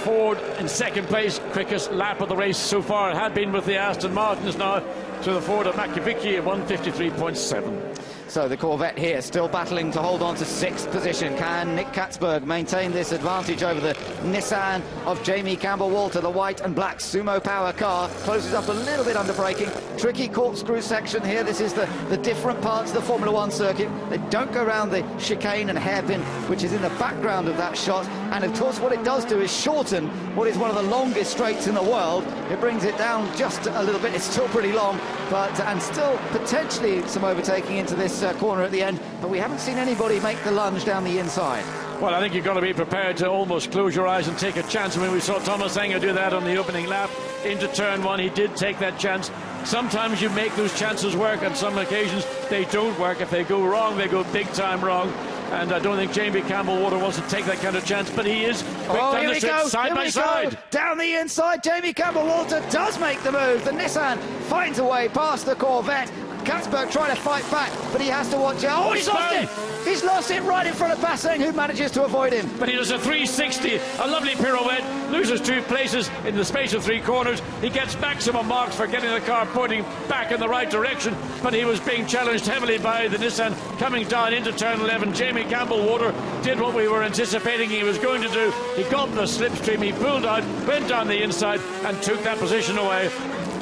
Ford in 2nd place, quickest lap of the race so far. It had been with the Aston Martins, now to the Ford of Makivicki at 1:53.7. So the Corvette here still battling to hold on to 6th position. Can Nick Katzberg maintain this advantage over the Nissan of Jamie Campbell-Walter? The white and black Sumo Power car closes up a little bit under braking. Tricky corkscrew section here. This is the different parts of the Formula 1 circuit. They don't go around the chicane and hairpin, which is in the background of that shot. And of course what it does do is shorten what is one of the longest straights in the world. It brings it down just a little bit. It's still pretty long, but and still potentially some overtaking into this corner at the end, but we haven't seen anybody make the lunge down the inside. Well, I think you've got to be prepared to almost close your eyes and take a chance. I mean, we saw Thomas Enger do that on the opening lap into turn one. He did take that chance. Sometimes you make those chances work. On some occasions, they don't work. If they go wrong, they go big time wrong. And I don't think Jamie Campbell-Walter wants to take that kind of chance, but he is quick down the straight, side by side. Down the inside, Jamie Campbell-Walter does make the move. The Nissan finds a way past the Corvette. Katzberg trying to fight back, but he has to watch out. Oh, he's lost it! He's lost it right in front of Passeng, who manages to avoid him. But he does a 360, a lovely pirouette, loses 2 places in the space of 3 corners. He gets maximum marks for getting the car pointing back in the right direction, but he was being challenged heavily by the Nissan coming down into turn 11. Jamie Campbell-Walter did what we were anticipating he was going to do. He got the slipstream, he pulled out, went down the inside and took that position away.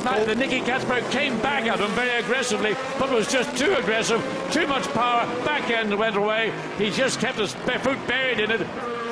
The Nicky Katzberg came back at him very aggressively, but was just too aggressive, too much power, back end went away. He just kept his foot buried in it,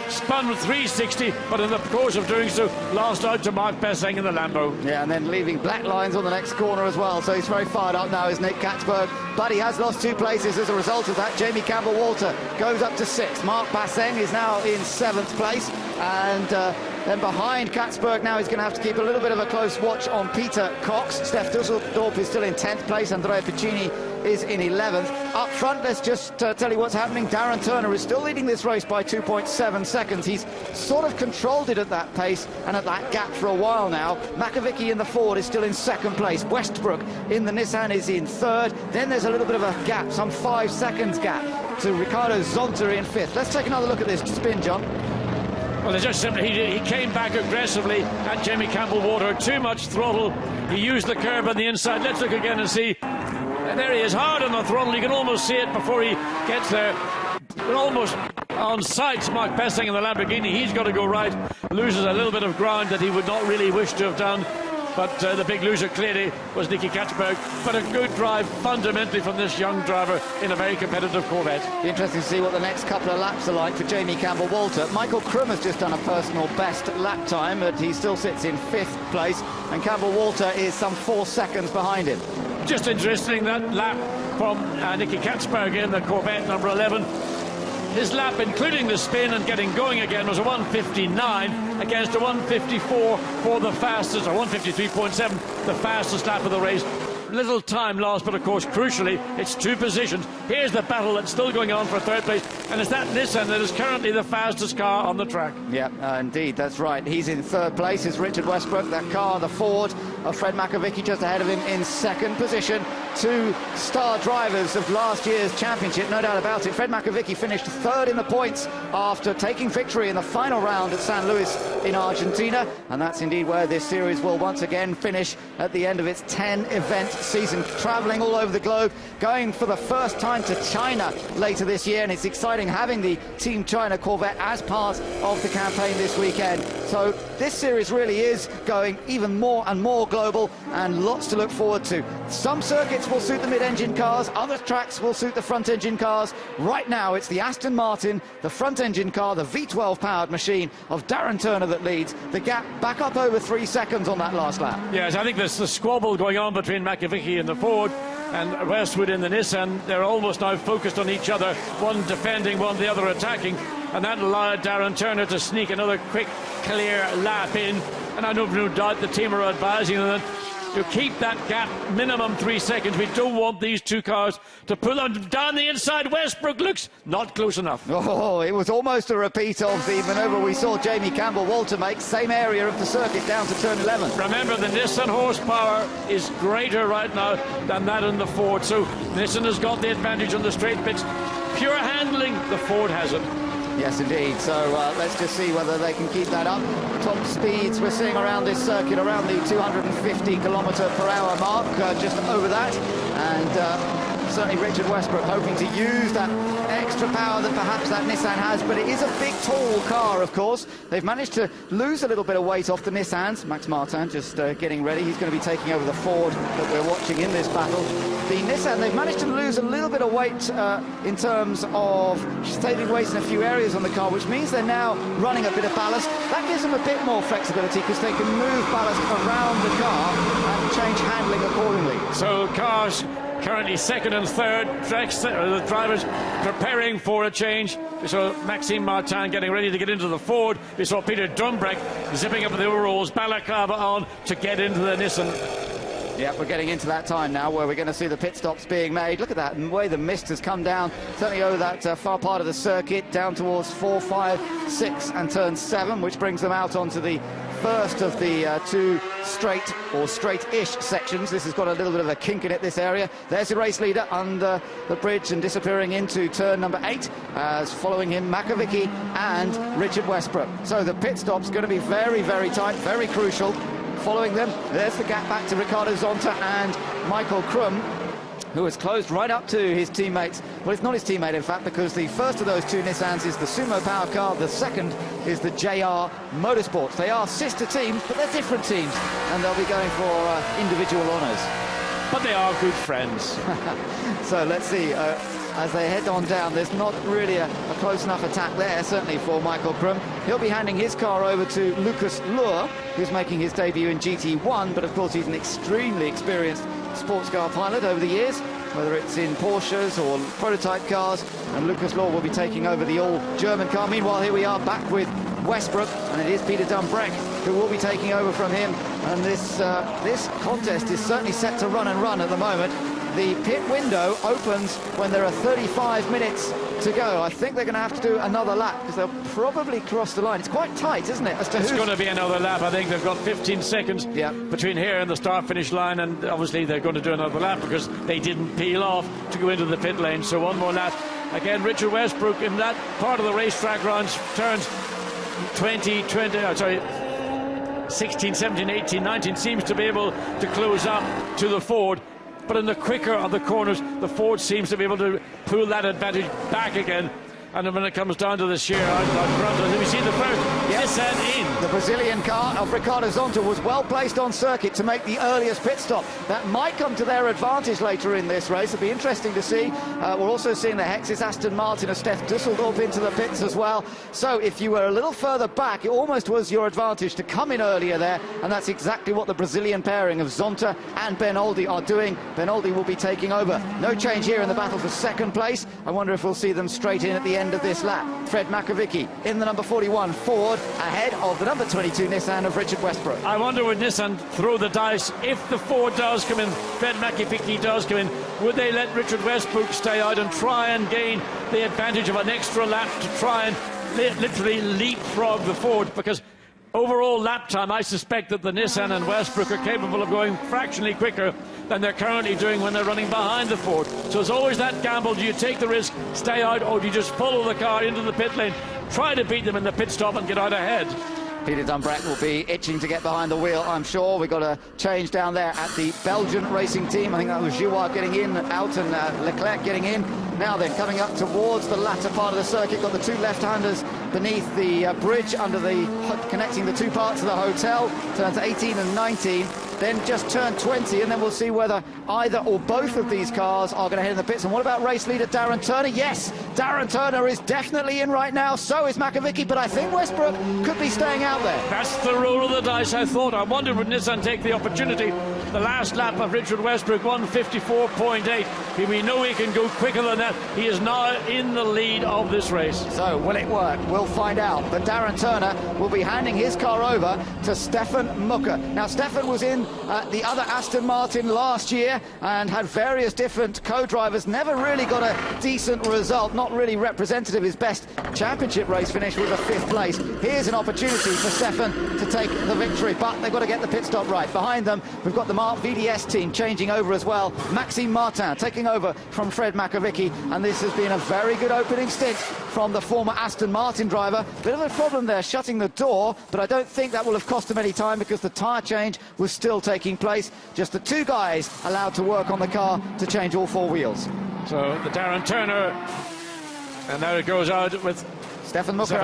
spun 360, but in the course of doing so, lost out to Mark Passeng in the Lambo. Yeah, and then leaving black lines on the next corner as well, so he's very fired up now, is Nick Katzberg, but he has lost 2 places as a result of that. Jamie Campbell-Walter goes up to 6th. Mark Passeng is now in 7th place, and then behind Katzberg now he's going to have to keep a little bit of a close watch on Peter Cox. Steph Dusseldorp is still in 10th place. Andrea Piccini is in 11th. Up front, let's just tell you what's happening. Darren Turner is still leading this race by 2.7 seconds. He's sort of controlled it at that pace and at that gap for a while now. Makovicky in the Ford is still in 2nd place. Westbrook in the Nissan is in 3rd. Then there's a little bit of a gap, some 5 seconds gap, to Ricardo Zonta in 5th. Let's take another look at this spin, John. Well, it's just simply he came back aggressively at Jamie Campbell-Walter. Too much throttle. He used the curb on the inside. Let's look again and see. There he is, hard on the throttle. You can almost see it before he gets there. But almost on sight, Mark Passeng in the Lamborghini. He's got to go right. Loses a little bit of ground that he would not really wish to have done. But the big loser clearly was Nicky Katzberg. But a good drive fundamentally from this young driver in a very competitive Corvette. Be interesting to see what the next couple of laps are like for Jamie Campbell-Walter. Michael Krum has just done a personal best lap time, but he still sits in 5th place, and Campbell-Walter is some 4 seconds behind him. Just interesting, that lap from Nicky Katzberg in the Corvette number 11. His lap, including the spin and getting going again, was a 1:59 against a 1:54 for the fastest, or 1:53.7, the fastest lap of the race. Little time lost, but of course, crucially, it's 2 positions. Here's the battle that's still going on for 3rd place, and it's that Nissan that is currently the fastest car on the track. Yeah, indeed, that's right. He's in 3rd place, is Richard Westbrook. That car, the Ford of Fred Makovicky, just ahead of him in 2nd position. 2 star drivers of last year's championship, no doubt about it. Fred Makovicky finished 3rd in the points after taking victory in the final round at San Luis in Argentina, and that's indeed where this series will once again finish at the end of its 10-event season, travelling all over the globe, going for the first time to China later this year, and it's exciting having the Team China Corvette as part of the campaign this weekend. So this series really is going even more and more global, and lots to look forward to. Some circuits will suit the mid-engine cars, other tracks will suit the front-engine cars. Right now it's the Aston Martin, the front-engine car, the V12 powered machine of Darren Turner that leads. The gap back up over 3 seconds on that last lap. Yes, I think there's the squabble going on between Makovicky and the Ford and Westwood in the Nissan. They're almost now focused on each other, one defending, one the other attacking, and that allowed Darren Turner to sneak another quick, clear lap in. And I have no doubt the team are advising them to keep that gap minimum 3 seconds. We don't want these 2 cars to pull them down the inside. Westbrook looks not close enough. Oh, it was almost a repeat of the manoeuvre we saw Jamie Campbell-Walter make, same area of the circuit down to turn 11. Remember, the Nissan horsepower is greater right now than that in the Ford, so Nissan has got the advantage on the straight bits. Pure handling, the Ford has it. Yes, indeed. So let's just see whether they can keep that up. Top speeds we're seeing around this circuit, around the 250 km/h mark, just over that. And certainly Richard Westbrook hoping to use that extra power that perhaps that Nissan has, but it is a big, tall car, of course. They've managed to lose a little bit of weight off the Nissans. Max Martin just getting ready. He's going to be taking over the Ford that we're watching in this battle. The Nissan, they've managed to lose a little bit of weight in terms of saving weight in a few areas on the car, which means they're now running a bit of ballast. That gives them a bit more flexibility because they can move ballast around the car and change handling accordingly. So cars currently second and third. The drivers preparing for a change. We saw Maxime Martin getting ready to get into the Ford. We saw Peter Dumbreck zipping up the overalls, balaclava on to get into the Nissan. Yeah, we're getting into that time now where we're going to see the pit stops being made. Look at that, the way the mist has come down, certainly over that far part of the circuit, down towards 4, 5, 6 and turn 7, which brings them out onto the first of the two straight or straight-ish sections. This has got a little bit of a kink in it, this area. There's the race leader under the bridge and disappearing into turn number 8, as following him Makovicky and Richard Westbrook. So the pit stop's going to be very, very tight, very crucial. Following them, there's the gap back to Ricardo Zonta and Michael Krum, who has closed right up to his teammates. Well, it's not his teammate, in fact, because the first of those two Nissans is the Sumo Power car, the second is the JR Motorsports. They are sister teams, but they're different teams, and they'll be going for individual honours. But they are good friends. So let's see, as they head on down, there's not really a close enough attack there, certainly for Michael Krum. He'll be handing his car over to Lucas Lohr, who's making his debut in GT1, but of course he's an extremely experienced sports car pilot over the years, whether it's in Porsches or prototype cars, and Lucas Lohr will be taking over the all-German car. Meanwhile, here we are back with Westbrook, and it is Peter Dumbreck who will be taking over from him, and this contest is certainly set to run and run at the moment. The pit window opens when there are 35 minutes to go. I think they're going to have to do another lap because they'll probably cross the line. It's quite tight, isn't it? It's going to be another lap. I think they've got 15 seconds between here and the start-finish line, and obviously they're going to do another lap because they didn't peel off to go into the pit lane. So one more lap. Again, Richard Westbrook in that part of the racetrack runs turns 16, 17, 18, 19, seems to be able to close up to the Ford. But in the quicker of the corners, the Ford seems to be able to pull that advantage back again. And when it comes down to the sheer outside, we see the first Nissan in. The Brazilian car of Ricardo Zonta was well placed on circuit to make the earliest pit stop. That might come to their advantage later in this race. It'll be interesting to see. We're also seeing the Hexis Aston Martin of Stef Dusseldorf into the pits as well. So if you were a little further back, it almost was your advantage to come in earlier there. And that's exactly what the Brazilian pairing of Zonta and Benoldi are doing. Benoldi will be taking over. No change here in the battle for second place. I wonder if we'll see them straight in at the end of this lap. Fred Makovicky in the number 41 Ford, ahead of the number 22 Nissan of Richard Westbrook. I wonder would Nissan throw the dice if the Ford does come in, Fred Makovicky does come in, would they let Richard Westbrook stay out and try and gain the advantage of an extra lap to try and literally leapfrog the Ford? Because overall lap time, I suspect that the Nissan and Westbrook are capable of going fractionally quicker than they're currently doing when they're running behind the Ford. So it's always that gamble. Do you take the risk, stay out, or do you just follow the car into the pit lane, try to beat them in the pit stop and get out ahead? Peter Dumbreck will be itching to get behind the wheel, I'm sure. We've got a change down there at the Belgian racing team. I think that was Giroud getting in, out, and Leclerc getting in. Now then, coming up towards the latter part of the circuit, got the two left-handers beneath the bridge connecting the two parts of the hotel, turns 18 and 19. Then just turn 20, and then we'll see whether either or both of these cars are going to head in the pits. And what about race leader Darren Turner? Yes, Darren Turner is definitely in right now. So is Makovicky, but I think Westbrook could be staying out there. That's the roll of the dice, I thought. I wondered would Nissan take the opportunity. The last lap of Richard Westbrook, 1:54.8. We know he can go quicker than that. He is now in the lead of this race. So will it work? We'll find out. But Darren Turner will be handing his car over to Stefan Mucker. Now, Stefan was in the other Aston Martin last year and had various different co-drivers, never really got a decent result, not really representative. His best championship race finish was a 5th place. Here's an opportunity for Stefan to take the victory, but they've got to get the pit stop right. Behind them, we've got the Mark VDS team changing over as well. Maxime Martin taking over from Fred Makovicky, and this has been a very good opening stint from the former Aston Martin driver. Bit of a problem there, shutting the door, but I don't think that will have cost him any time because the tyre change was still taking place. Just the two guys allowed to work on the car to change all 4 wheels. So the Darren Turner, and now it goes out with Stefan Mucker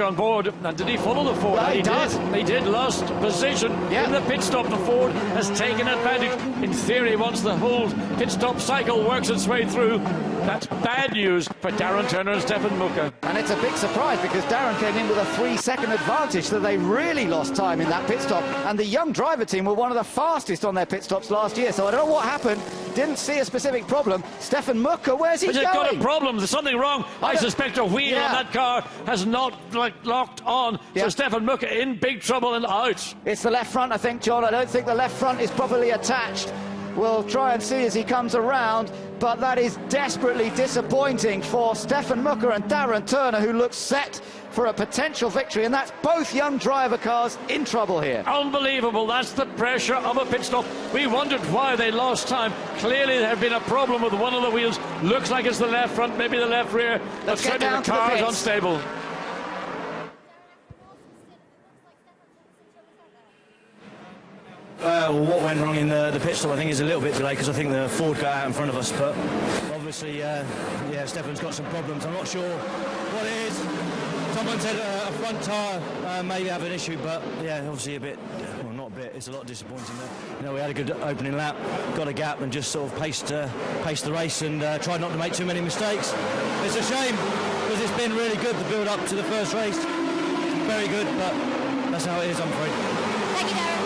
on board. And did he follow the Ford? Well, he did. He did. Lost position in the pit stop. The Ford has taken advantage. In theory, once the whole pit stop cycle works its way through. That's bad news for Darren Turner and Stefan Mucker. And it's a big surprise because Darren came in with a 3-second advantage, so they really lost time in that pit stop. And the young driver team were one of the fastest on their pit stops last year, so I don't know what happened. Didn't see a specific problem. Stefan Mucker, where's he going? He's got a problem. There's something wrong. I suspect a wheel on that car has not locked on. So Stefan Mucker in big trouble and out. It's the left front, I think, John. I don't think the left front is properly attached. We'll try and see as he comes around, but that is desperately disappointing for Stefan Mucker and Darren Turner, who look set for a potential victory, and that's both young driver cars in trouble here. Unbelievable. That's the pressure of a pit stop. We wondered why they lost time. Clearly there had been a problem with one of the wheels. Looks like it's the left front, maybe the left rear. Let's but get down the to the car pits. is unstable. Well, what went wrong in the pit stop, I think, is a little bit delayed because I think the Ford got out in front of us. But obviously, yeah, Stefan's got some problems. I'm not sure what it is. Someone said a front tyre maybe have an issue, but yeah, obviously a bit, well, not a bit. It's a lot disappointing. You know, we had a good opening lap, got a gap, and just sort of paced the race and tried not to make too many mistakes. It's a shame because it's been really good the build up to the first race. Very good, but that's how it is, I'm afraid. Thank you, Darren.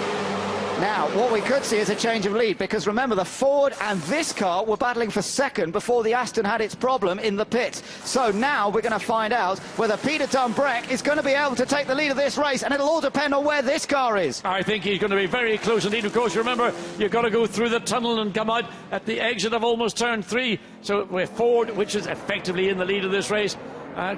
Now, what we could see is a change of lead, because remember, the Ford and this car were battling for second before the Aston had its problem in the pit. So now we're going to find out whether Peter Dumbreck is going to be able to take the lead of this race, and it'll all depend on where this car is. I think he's going to be very close indeed. Of course, remember, you've got to go through the tunnel and come out at the exit of almost turn 3. So with Ford, which is effectively in the lead of this race,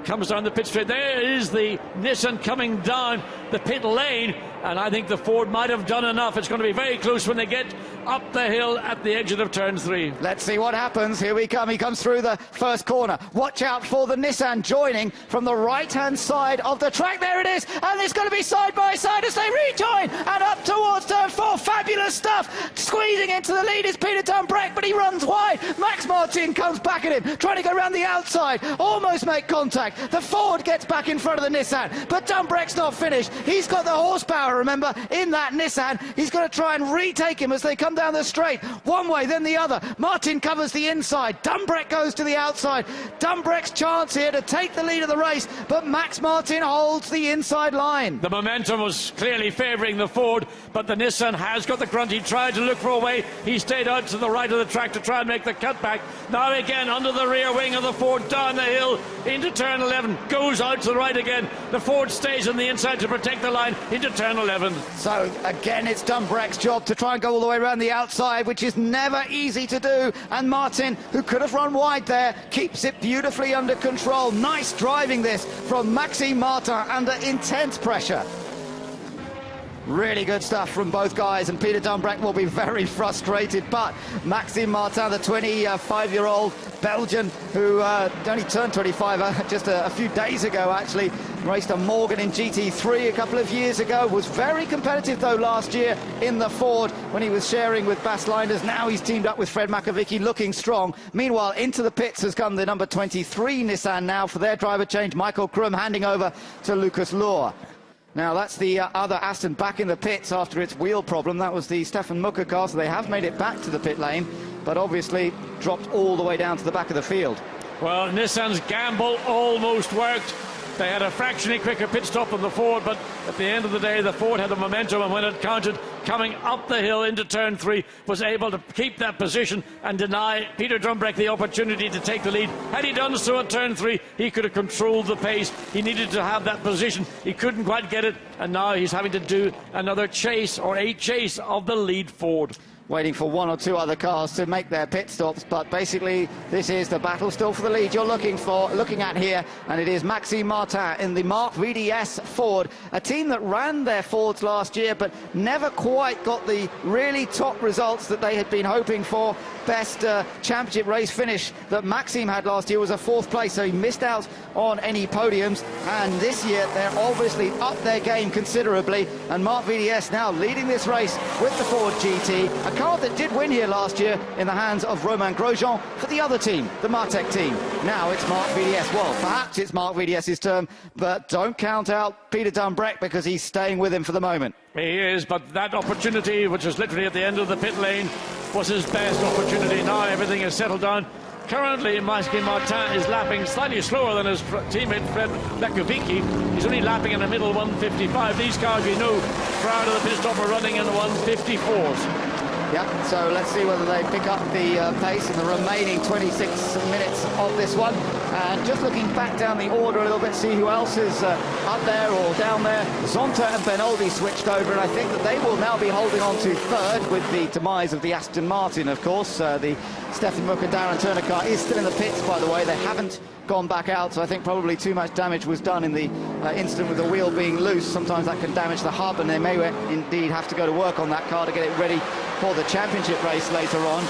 comes down the pit straight. There is the Nissan coming down the pit lane, and I think the Ford might have done enough. It's going to be very close when they get up the hill at the exit of turn 3. Let's see what happens. Here we come. He comes through the first corner. Watch out for the Nissan joining from the right-hand side of the track. There it is, and it's going to be side by side as they rejoin and up towards turn 4. Fabulous stuff. Squeezing into the lead is Peter Dumbreck, but he runs wide. Max Martin comes back at him, trying to go around the outside, almost make contact. The Ford gets back in front of the Nissan, but Dumbreck's not finished. He's got the horsepower, remember, in that Nissan. He's going to try and retake him as they come down the straight. One way, then the other. Martin covers the inside. Dumbreck goes to the outside. Dumbreck's chance here to take the lead of the race, but Max Martin holds the inside line. The momentum was clearly favouring the Ford, but the Nissan has got the grunt. He tried to look for a way. He stayed out to the right of the track to try and make the cutback. Now again under the rear wing of the Ford, down the hill into turn 11, goes out to the right again. The Ford stays on the inside to protect the line into turn 11. So again, it's Dumbreck's job to try and go all the way around the outside, which is never easy to do. And Martin, who could have run wide there, keeps it beautifully under control. Nice driving this from Maxime Martin under intense pressure. Really good stuff from both guys, and Peter Dumbreck will be very frustrated, but Maxime Martin, the 25-year-old Belgian who only turned 25 just a few days ago, actually, raced a Morgan in GT3 a couple of years ago, was very competitive though last year in the Ford when he was sharing with Bas Leinders. Now he's teamed up with Fred Makovicky, looking strong. Meanwhile, into the pits has come the number 23 Nissan now for their driver change. Michael Krum handing over to Lucas Lohr. Now that's the other Aston back in the pits after its wheel problem. That was the Stefan Mucker car, so they have made it back to the pit lane, but obviously dropped all the way down to the back of the field. Well, Nissan's gamble almost worked. They had a fractionally quicker pit stop than the Ford, but at the end of the day, the Ford had the momentum, and when it counted, coming up the hill into turn 3, was able to keep that position and deny Peter Dumbreck the opportunity to take the lead. Had he done so at turn 3, he could have controlled the pace. He needed to have that position. He couldn't quite get it, and now he's having to do another chase, or a chase of the lead Ford. Waiting for one or two other cars to make their pit stops, but basically this is the battle still for the lead you're looking at here, and it is Maxime Martin in the Mark VDS Ford, a team that ran their Fords last year but never quite got the really top results that they had been hoping for. Best championship race finish that Maxime had last year was a 4th place, so he missed out on any podiums, and this year they're obviously up their game considerably, and Mark VDS now leading this race with the Ford GT, a car that did win here last year in the hands of Romain Grosjean for the other team, the Martech team. Now it's Mark VDS. Well, perhaps it's Mark VDS's turn, but don't count out Peter Dumbreck because he's staying with him for the moment. He is, but that opportunity, which is literally at the end of the pit lane, was his best opportunity. Now everything is settled down. Currently, Martin is lapping slightly slower than his teammate Fred Lekovici. He's only lapping in the middle 155. These cars, we know, prior to the pit stop, are running in the 154s. Yeah, so let's see whether they pick up the pace in the remaining 26 minutes of this one. And just looking back down the order a little bit, see who else is up there or down there. Zonta and Benoldi switched over, and I think that they will now be holding on to third with the demise of the Aston Martin, of course. The Stefan Mook and Darren Turner car is still in the pits, by the way. They haven't gone back out, so I think probably too much damage was done in the incident with the wheel being loose. Sometimes that can damage the hub, and they may indeed have to go to work on that car to get it ready for the championship race later on.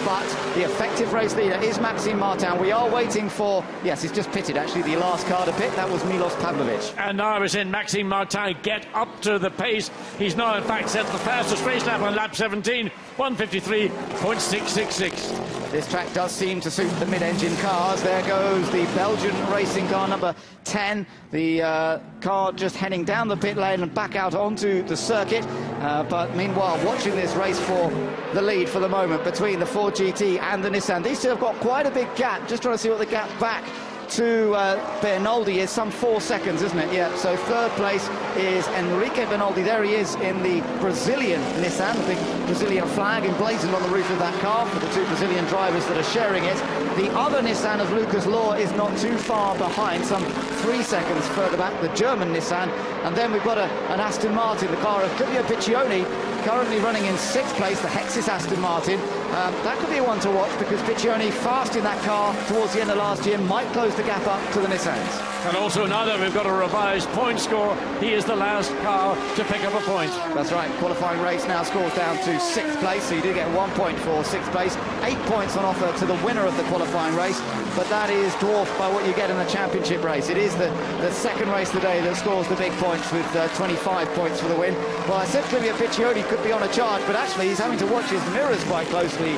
But the effective race leader is Maxime Martin. We are waiting for, yes, he's just pitted actually, the last car to pit. That was Milos Pavlovic. And now we're seeing Maxime Martin get up to the pace. He's now in fact set the fastest race lap on lap 17, 153.666. This track does seem to suit the mid-engine cars. There goes the Belgian racing car number 10. The car just heading down the pit lane and back out onto the circuit. But meanwhile, watching this race for the lead for the moment between the Ford GT and the Nissan. These two have got quite a big gap. Just trying to see what the gap back to Benoldi is. Some 4 seconds, isn't it? Yeah, so third place is Enrique Benoldi. There he is in the Brazilian Nissan, the big Brazilian flag emblazoned on the roof of that car for the two Brazilian drivers that are sharing it. The other Nissan of Lucas Law is not too far behind, some 3 seconds further back, the German Nissan. And then we've got an Aston Martin, the car of Clivio Piccioni, currently running in 6th place, the Hexis Aston Martin. That could be one to watch, because Piccioni, fast in that car towards the end of last year, might close the gap up to the Nissans. And also now that we've got a revised point score, he is the last car to pick up a point. That's right. Qualifying race now scores down to 6th place, so you do get 1 point for 6th place. 8 points on offer to the winner of the qualifying race, but that is dwarfed by what you get in the championship race. It is the second race of the day that scores the big points, with 25 points for the win. Well, I said Clivio Piccioni could be on a charge, but actually he's having to watch his mirrors quite closely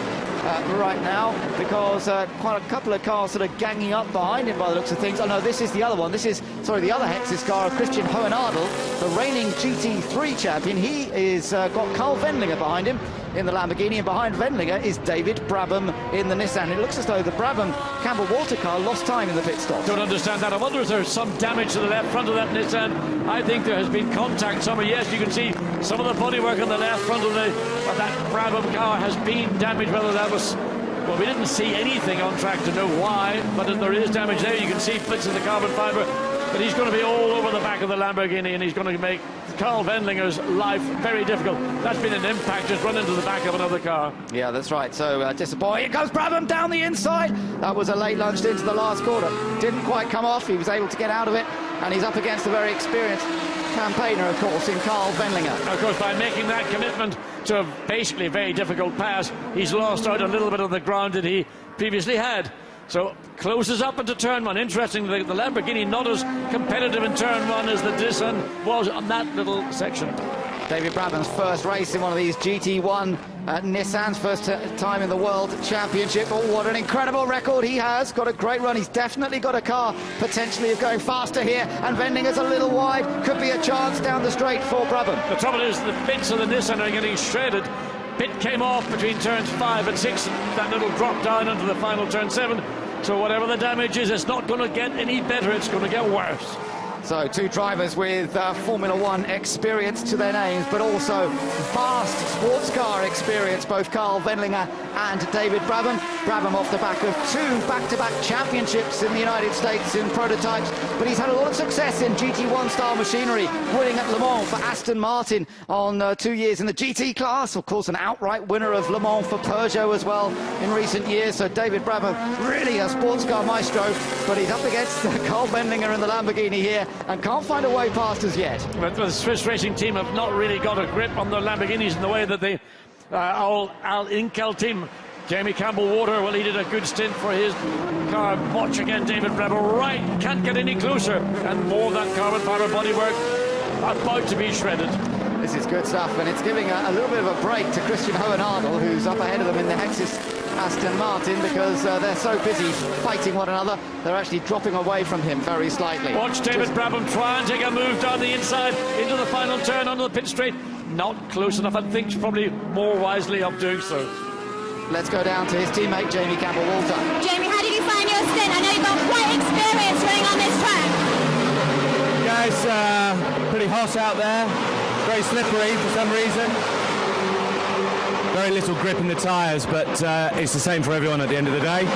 right now, because quite a couple of cars sort of ganging up behind him by the looks of things. Oh no, this is the other one. This is, sorry, the other Hexis car of Christian Hohenadel, the reigning GT3 champion. He is got Carl Wendlinger behind him in the Lamborghini, and behind Wendlinger is David Brabham in the Nissan. It looks as though the Brabham Campbell Walter car lost time in the pit stop. Don't understand that. I wonder if there's some damage to the left front of that Nissan. I think there has been contact somewhere. Yes, you can see some of the bodywork on the left front of that Brabham car has been damaged. Whether that was, well, we didn't see anything on track to know why, but if there is damage there, you can see bits of the carbon fibre. But he's going to be all over the back of the Lamborghini, and he's going to make Carl Wendlinger's life very difficult. That's been an impact, just run into the back of another car. Yeah, that's right. So disappointing. Here goes Brabham down the inside. That was a late lunged into the last corner. Didn't quite come off. He was able to get out of it, and he's up against a very experienced campaigner, of course, in Carl Wendlinger. Of course, by making that commitment to a basically very difficult pass, he's lost out a little bit of the ground that he previously had. So closes up into turn one. Interestingly, the Lamborghini not as competitive in turn one as the Nissan was on that little section. David Brabham's first race in one of these GT1 Nissans, first time in the World Championship. Oh, what an incredible record he has. Got a great run. He's definitely got a car potentially of going faster here, and Wendlinger's a little wide. Could be a chance down the straight for Brabham. The trouble is the bits of the Nissan are getting shredded. Pit came off between turns 5 and 6, that little drop down into the final turn 7. So whatever the damage is, it's not going to get any better, it's going to get worse. So two drivers with Formula One experience to their names, but also vast sports car experience, both Carl Wendlinger and David Brabham. Brabham off the back of 2 back-to-back championships in the United States in prototypes, but he's had a lot of success in GT1 style machinery, winning at Le Mans for Aston Martin on 2 years in the GT class. Of course, an outright winner of Le Mans for Peugeot as well in recent years. So David Brabham, really a sports car maestro, but he's up against Carl Wendlinger in the Lamborghini here, and can't find a way past us yet. But the Swiss racing team have not really got a grip on the Lamborghinis in the way that the Al Inkel team. Jamie Campbell-Walter, well, he did a good stint for his car. Watch again, David Brabham, right, can't get any closer, and more of that carbon fibre bodywork about to be shredded. This is good stuff, and it's giving a little bit of a break to Christian Hohenadel, who's up ahead of them in the Hexis Aston Martin, because they're so busy fighting one another, they're actually dropping away from him very slightly. Watch David Brabham try and take a move down the inside into the final turn onto the pit straight. Not close enough, and thinks probably more wisely of doing so. let's go down to his teammate, Jamie Campbell-Walter. Jamie, how did you find your stint? I know you've got quite experience running on this track. Yeah, it's pretty hot out there, very slippery for some reason. Very little grip in the tyres, but it's the same for everyone at the end of the day.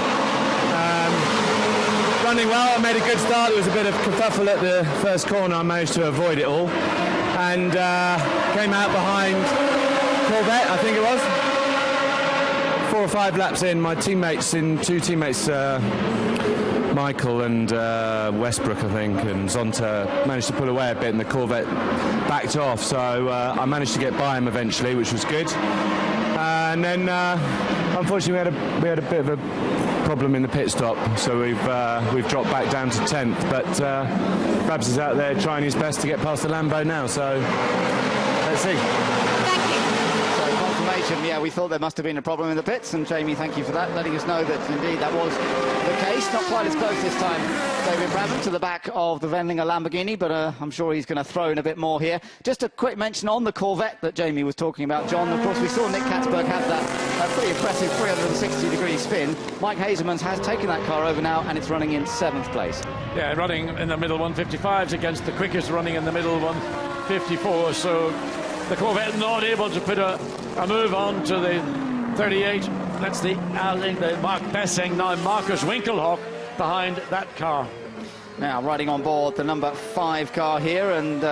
Running well, I made a good start. There was a bit of kerfuffle at the first corner. I managed to avoid it all. And came out behind Corvette, I think it was. 4 or 5 laps in, my teammates, Michael and Westbrook, I think, and Zonta managed to pull away a bit, and the Corvette backed off. So I managed to get by him eventually, which was good. And then, unfortunately, we had a bit of a problem in the pit stop, so we've dropped back down to 10th. But Babs is out there trying his best to get past the Lambo now. So let's see. Yeah, we thought there must have been a problem in the pits, and Jamie, thank you for that, letting us know that indeed that was the case. Not quite as close this time, David Brabham, to the back of the Wendlinger Lamborghini, but I'm sure he's going to throw in a bit more here. Just a quick mention on the Corvette that Jamie was talking about, John. Of course, we saw Nick Katzberg have that pretty impressive 360-degree spin. Mike Hazelmans has taken that car over now, and it's running in 7th place. Yeah, running in the middle 155s against the quickest running in the middle 154, so the Corvette not able to put a move on to the 38. That's the Mark Bessing, now Marcus Winkelhock behind that car. Now riding on board the number 5 car here, and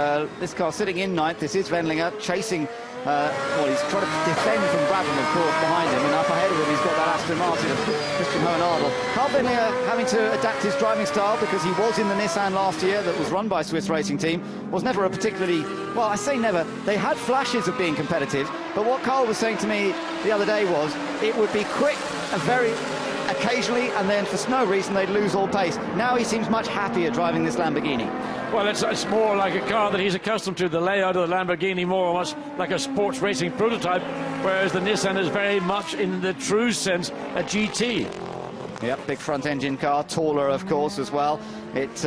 this car sitting in 9th. This is Wendlinger chasing. Well, he's trying to defend from Brabham, of course, behind him, and up ahead of him he's got that Aston Martin of Christian Hohenadel. Carl Wendlinger having to adapt his driving style because he was in the Nissan last year that was run by Swiss Racing Team. Was never a particularly, well, I say never, they had flashes of being competitive, but what Carl was saying to me the other day was it would be quick and very occasionally, and then for no reason they'd lose all pace. Now he seems much happier driving this Lamborghini. Well, it's more like a car that he's accustomed to, the layout of the Lamborghini, more or less like a sports racing prototype, whereas the Nissan is very much, in the true sense, a GT. Yep, big front engine car, taller of course as well. It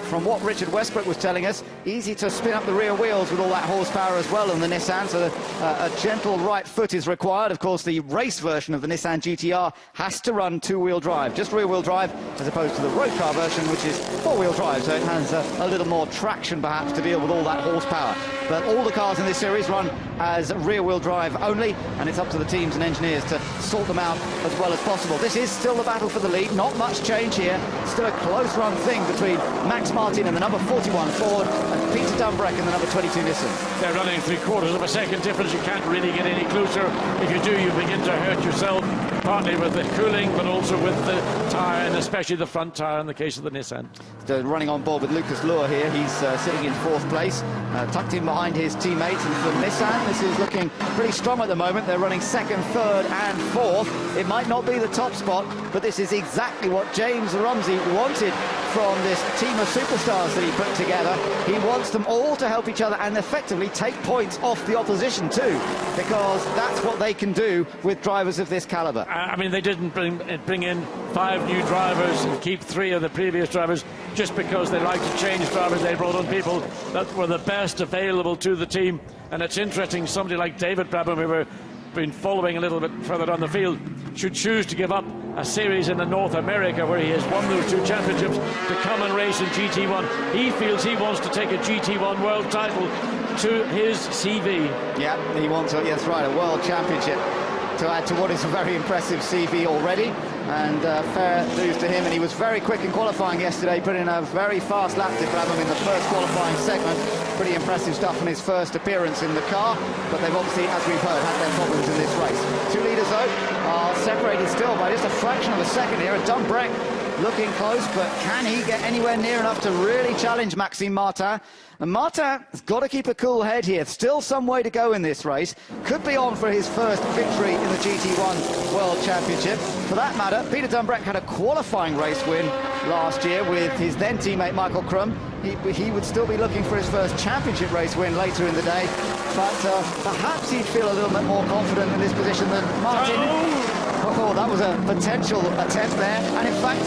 from what Richard Westbrook was telling us, easy to spin up the rear wheels with all that horsepower as well in the Nissan, so a gentle right foot is required. Of course, the race version of the Nissan GT-R has to run 2-wheel drive, just rear-wheel drive, as opposed to the road car version, which is 4-wheel drive, so it has a little more traction perhaps to deal with all that horsepower. But all the cars in this series run as rear-wheel drive only, and it's up to the teams and engineers to sort them out as well as possible. This is still the battle for the lead, not much change here, still a close-run thing between Max Martin and the number 41 Ford and Peter Dumbrek and the number 22 Nissan. They're running 3/4 of a second difference. You can't really get any closer. If you do, you begin to hurt yourself, partly with the cooling, but also with the tyre, and especially the front tyre in the case of the Nissan. So running on board with Lucas Luhr here, he's sitting in 4th place, tucked in behind his teammates. And for Nissan, this is looking pretty strong at the moment. They're running 2nd, 3rd and 4th. It might not be the top spot, but this is exactly what James Rumsey wanted from this team of superstars that he put together. He wants them all to help each other and effectively take points off the opposition too, because that's what they can do with drivers of this caliber. I mean, they didn't bring in 5 new drivers and keep 3 of the previous drivers just because they like to change drivers. They brought on people that were the best available to the team, and it's interesting, somebody like David Brabham, who we've been following a little bit further down the field, should choose to give up a series in North America where he has won those 2 championships to come and race in GT1. He feels he wants to take a GT1 world title to his CV. Yeah, he wants, that's right, a world championship to add to what is a very impressive CV already. And fair dues to him, and he was very quick in qualifying yesterday, put in a very fast lap to Brabham in the first qualifying segment. Pretty impressive stuff in his first appearance in the car, but they've obviously, as we've heard, had their problems in this race. 2 leaders though are separated still by just a fraction of a second here, and Dumbrek looking close, but can he get anywhere near enough to really challenge Maxime Martin? And Martin has got to keep a cool head here. Still some way to go in this race. Could be on for his first victory in the GT1 World Championship. For that matter, Peter Dumbrek had a qualifying race win last year with his then teammate Michael Krum. He would still be looking for his first championship race win later in the day, but perhaps he'd feel a little bit more confident in this position than Martin. Oh, that was a potential attempt there, and in fact,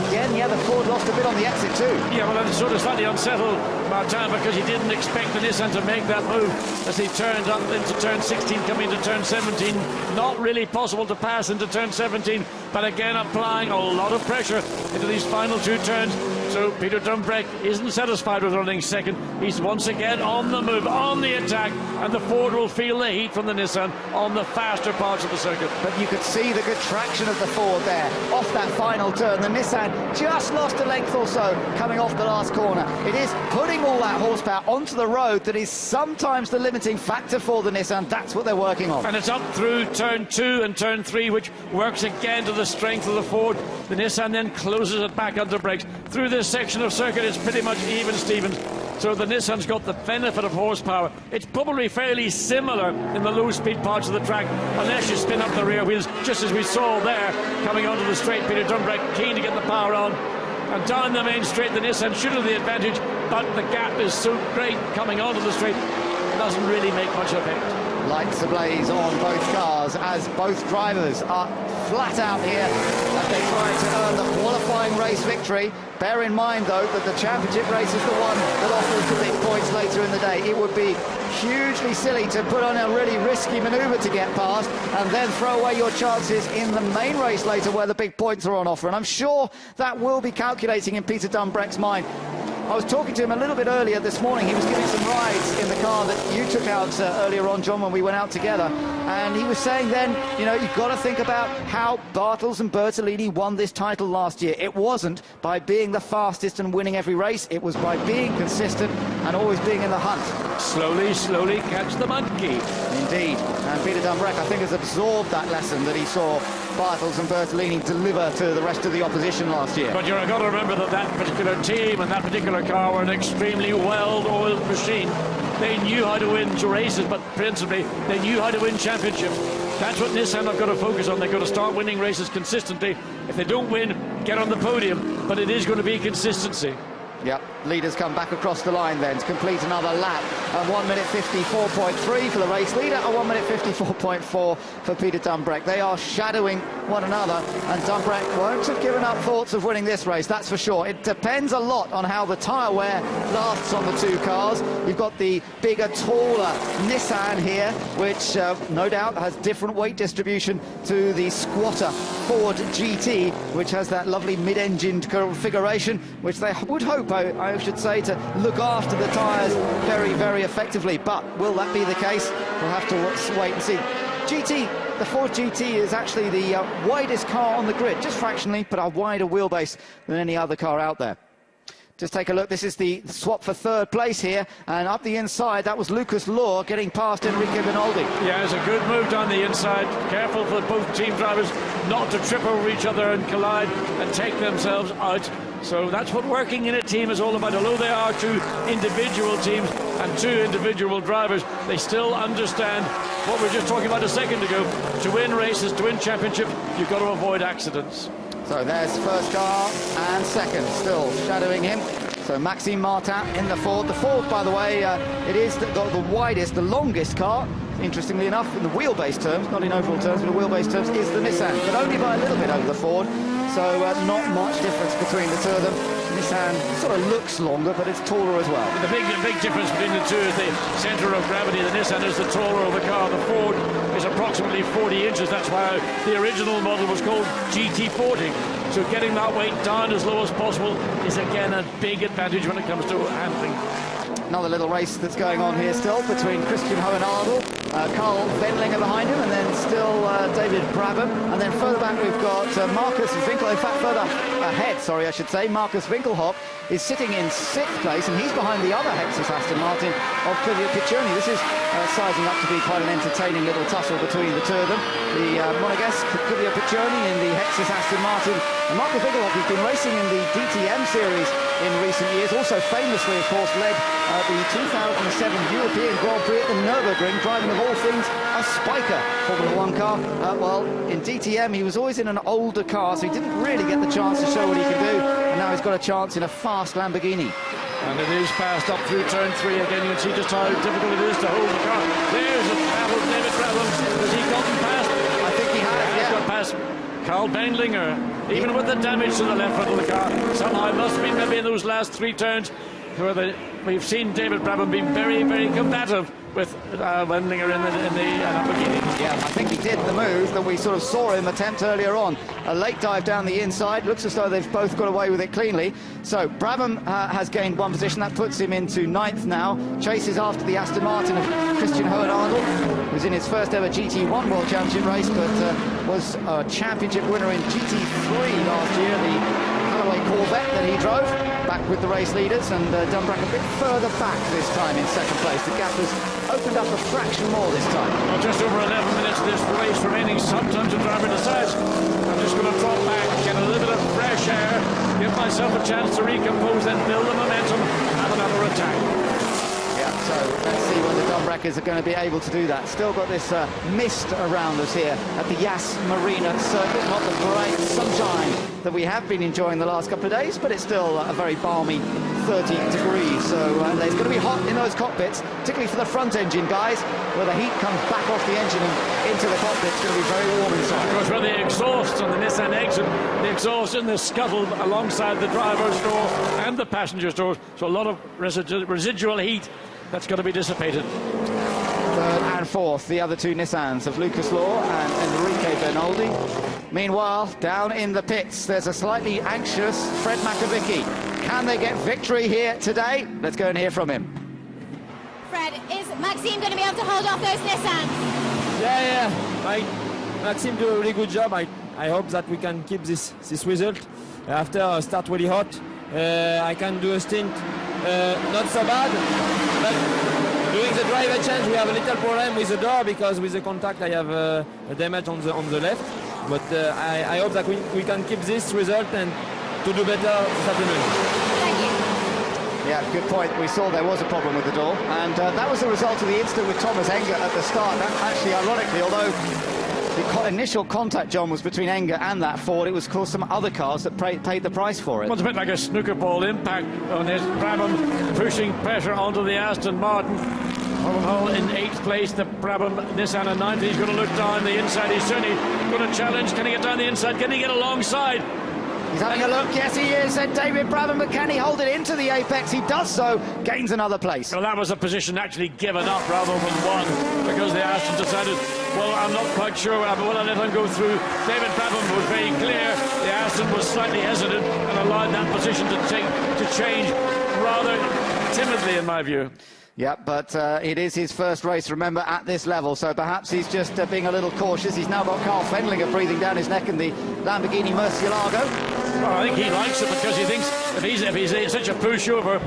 again, again, yeah, the Ford lost a bit on the exit too. Yeah, well, it's sort of slightly unsettled Martin because he didn't expect the Nissan to make that move as he turned up into turn 16, coming into turn 17. Not really possible to pass into turn 17, but again applying a lot of pressure into these final two turns. So Peter Dumbreck isn't satisfied with running second. He's once again on the move, on the attack, and the Ford will feel the heat from the Nissan on the faster parts of the circuit. But you could see the good traction of the Ford there off that final turn. The Nissan just lost a length or so coming off the last corner. It is putting all that horsepower onto the road that is sometimes the limiting factor for the Nissan. That's what they're working on. And it's up through turn 2 and turn 3, which works again to the strength of the Ford. The Nissan then closes it back under brakes. Through this section of circuit, it's pretty much even Stevens. So the Nissan's got the benefit of horsepower. It's probably fairly similar in the low-speed parts of the track, unless you spin up the rear wheels, just as we saw there, coming onto the straight. Peter Dumbreck keen to get the power on. And down the main straight, the Nissan should have the advantage, but the gap is so great coming onto the straight, it doesn't really make much effect. Lights ablaze on both cars as both drivers are flat out here as they try to earn the qualifying race victory. Bear in mind, though, that the championship race is the one that offers the big points later in the day. It would be hugely silly to put on a really risky manoeuvre to get past and then throw away your chances in the main race later where the big points are on offer. And I'm sure that will be calculating in Peter Dumbreck's mind. I was talking to him a little bit earlier this morning. He was giving some rides in the car that you took out earlier on, John, when we went out together. And he was saying then, you know, you've got to think about how Bartels and Bertolini won this title last year. It wasn't by being the fastest and winning every race. It was by being consistent and always being in the hunt. Slowly, slowly catch the monkey. Indeed. And Peter Dumbreck, I think, has absorbed that lesson that he saw Bartels and Bertolini deliver to the rest of the opposition last year. But you've got to remember that that particular team and that particular car were an extremely well-oiled machine. They knew how to win races, but principally they knew how to win championships. That's what Nissan have got to focus on. They've got to start winning races consistently. If they don't win, get on the podium, but it is going to be consistency. Yep, leaders come back across the line then to complete another lap. 1 minute 54.3 for the race leader and 1 minute 54.4 for Peter Dumbreck. They are shadowing one another, and Dumbreck won't have given up thoughts of winning this race, that's for sure. It depends a lot on how the tyre wear lasts on the two cars. You've got the bigger, taller Nissan here, which no doubt has different weight distribution to the squatter Ford GT, which has that lovely mid-engined configuration, which they would hope, I should say, to look after the tyres very, very effectively. But will that be the case? We'll have to wait and see. The Ford GT is actually the widest car on the grid, just fractionally, but a wider wheelbase than any other car out there. Just take a look. This is the swap for third place here, and up the inside, that was Lucas Law getting past Enrique Rinaldi. Yeah, it's a good move down the inside. Careful for both team drivers not to trip over each other and collide and take themselves out. So that's what working in a team is all about. Although they are two individual teams and two individual drivers, they still understand what we were just talking about a second ago. To win races, to win championships, you've got to avoid accidents. So there's first car and second, still shadowing him. So Maxime Martin in the Ford. The Ford, by the way, it is the widest, the longest car. Interestingly enough, in the wheelbase terms, not in overall terms, but in wheelbase terms, is the Nissan, but only by a little bit over the Ford. So not much difference between the two of them. Nissan sort of looks longer, but it's taller as well. The big difference between the two is the centre of gravity. The Nissan is the taller of the car. The Ford is approximately 40 inches. That's why the original model was called GT40. So getting that weight down as low as possible is again a big advantage when it comes to handling. Another little race that's going on here still between Christian Hohenadel, Carl Wendlinger behind him, and then still David Brabham. And then further back we've got Marcus Winkel. In fact, further ahead, sorry, I should say, Marcus Winkelhock is sitting in 6th place, and he's behind the other Hexus Aston Martin of Clivia Piccioni. This is sizing up to be quite an entertaining little tussle between the two of them. The Monegasque Clivia Piccioni in the Hexus Aston Martin. And Marcus Winkelhock has been racing in the DTM series in recent years, also famously, of course, led the 2007 European Grand Prix at the Nürburgring, driving, of all things, a Spiker Formula 1 car. Well, in DTM, he was always in an older car, so he didn't really get the chance to show what he can do, and now he's got a chance in a fast Lamborghini. And it is passed up through turn 3 again. You can see just how difficult it is to hold the car. There's a battle, David Brabham. Has he gotten past? I think he has, yeah. pass Carl Bendlinger, even with the damage to the left front of the car. Somehow it must have been maybe in those last 3 turns where we've seen David Brabham being very, very combative with Bendlinger in the Lamborghini. Yeah, I think he did the move that we sort of saw him attempt earlier on. A late dive down the inside. Looks as though they've both got away with it cleanly. So Brabham has gained 1 position. That puts him into 9th now. Chases after the Aston Martin of Christian Hohenadel, who's in his first ever GT1 World Championship race, but was a championship winner in GT3 last year, the Corvette that he drove, back with the race leaders, and Dunbrack a bit further back this time in 2nd place. The gap has opened up a fraction more this time. Well, just over 11 minutes of this race remaining. Sometimes a driver decides, I'm just going to drop back, get a little bit of fresh air, give myself a chance to recompose, then build the momentum, have another attack. Yeah, so let's see whether Dunbrackers are going to be able to do that. Still got this mist around us here at the Yas Marina circuit. Not the bright sunshine that we have been enjoying the last couple of days, but it's still a very balmy 30 degrees. So it's going to be hot in those cockpits, particularly for the front engine guys, where the heat comes back off the engine and into the cockpit. It's going to be very warm inside. Of course, where the exhaust on the Nissan exit, the exhaust in the scuttle alongside the driver's door and the passenger's door. So a lot of residual heat that's got to be dissipated. 3rd and 4th, the other 2 Nissans of Lucas Law and Enrique Bernoldi. Meanwhile, down in the pits, there's a slightly anxious Fred Makovic. Can they get victory here today? Let's go and hear from him. Fred, is Maxime going to be able to hold off those Nissans? Yeah. Maxime do a really good job. I hope that we can keep this result. After start really hot, I can do a stint not so bad, but doing the driver change we have a little problem with the door because with the contact I have a damage on the left. But I hope that we can keep this result and to do better this afternoon. Thank you. Yeah, good point. We saw there was a problem with the door, and that was the result of the incident with Thomas Enger at the start. That actually, ironically, although the initial contact, John, was between Enger and that Ford, it was, of course, some other cars that paid the price for it. Well, it's a bit like a snooker ball impact on this. Brabham pushing pressure onto the Aston Martin. Hohenadel in 8th place, the Brabham Nissan in 9th. He's going to look down the inside. He's certainly going to challenge. Can he get down the inside? Can he get alongside? He's having a look. Yes, he is. And David Brabham, but can he hold it into the apex? He does so, gains another place. Well, that was a position actually given up rather than won, because the Aston decided, well, I'm not quite sure, but will I let him go through? David Brabham was very clear. The Aston was slightly hesitant and allowed that position to change rather timidly, in my view. Yeah, but it is his first race, remember, at this level, so perhaps he's just being a little cautious. He's now got Carl Fendlinger breathing down his neck in the Lamborghini Murcielago. Well, I think he likes it because he thinks if he's such a pushover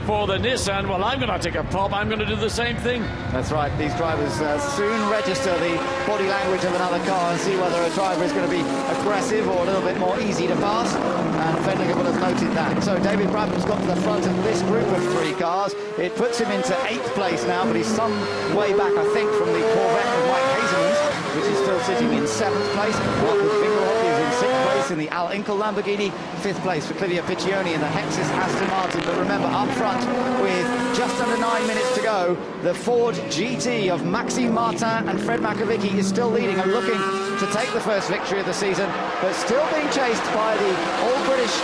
for the Nissan, well, I'm going to take a pop, I'm going to do the same thing. That's right, these drivers soon register the body language of another car and see whether a driver is going to be aggressive or a little bit more easy to pass, and Fendlinger will have noted that. So David Brabham's got to the front of this group of 3 cars. It puts him into 8th place now, but he's some way back, I think, from the Corvette of Mike Hazelman's, which is still sitting in 7th place. Marcus Winkelhock is in 6th place in the Al Inkel Lamborghini, 5th place for Clivia Piccioni in the Hexus Aston Martin. But remember, up front, with just under 9 minutes to go, the Ford GT of Maxime Martin and Fred Makovic is still leading and looking to take the first victory of the season, but still being chased by the All British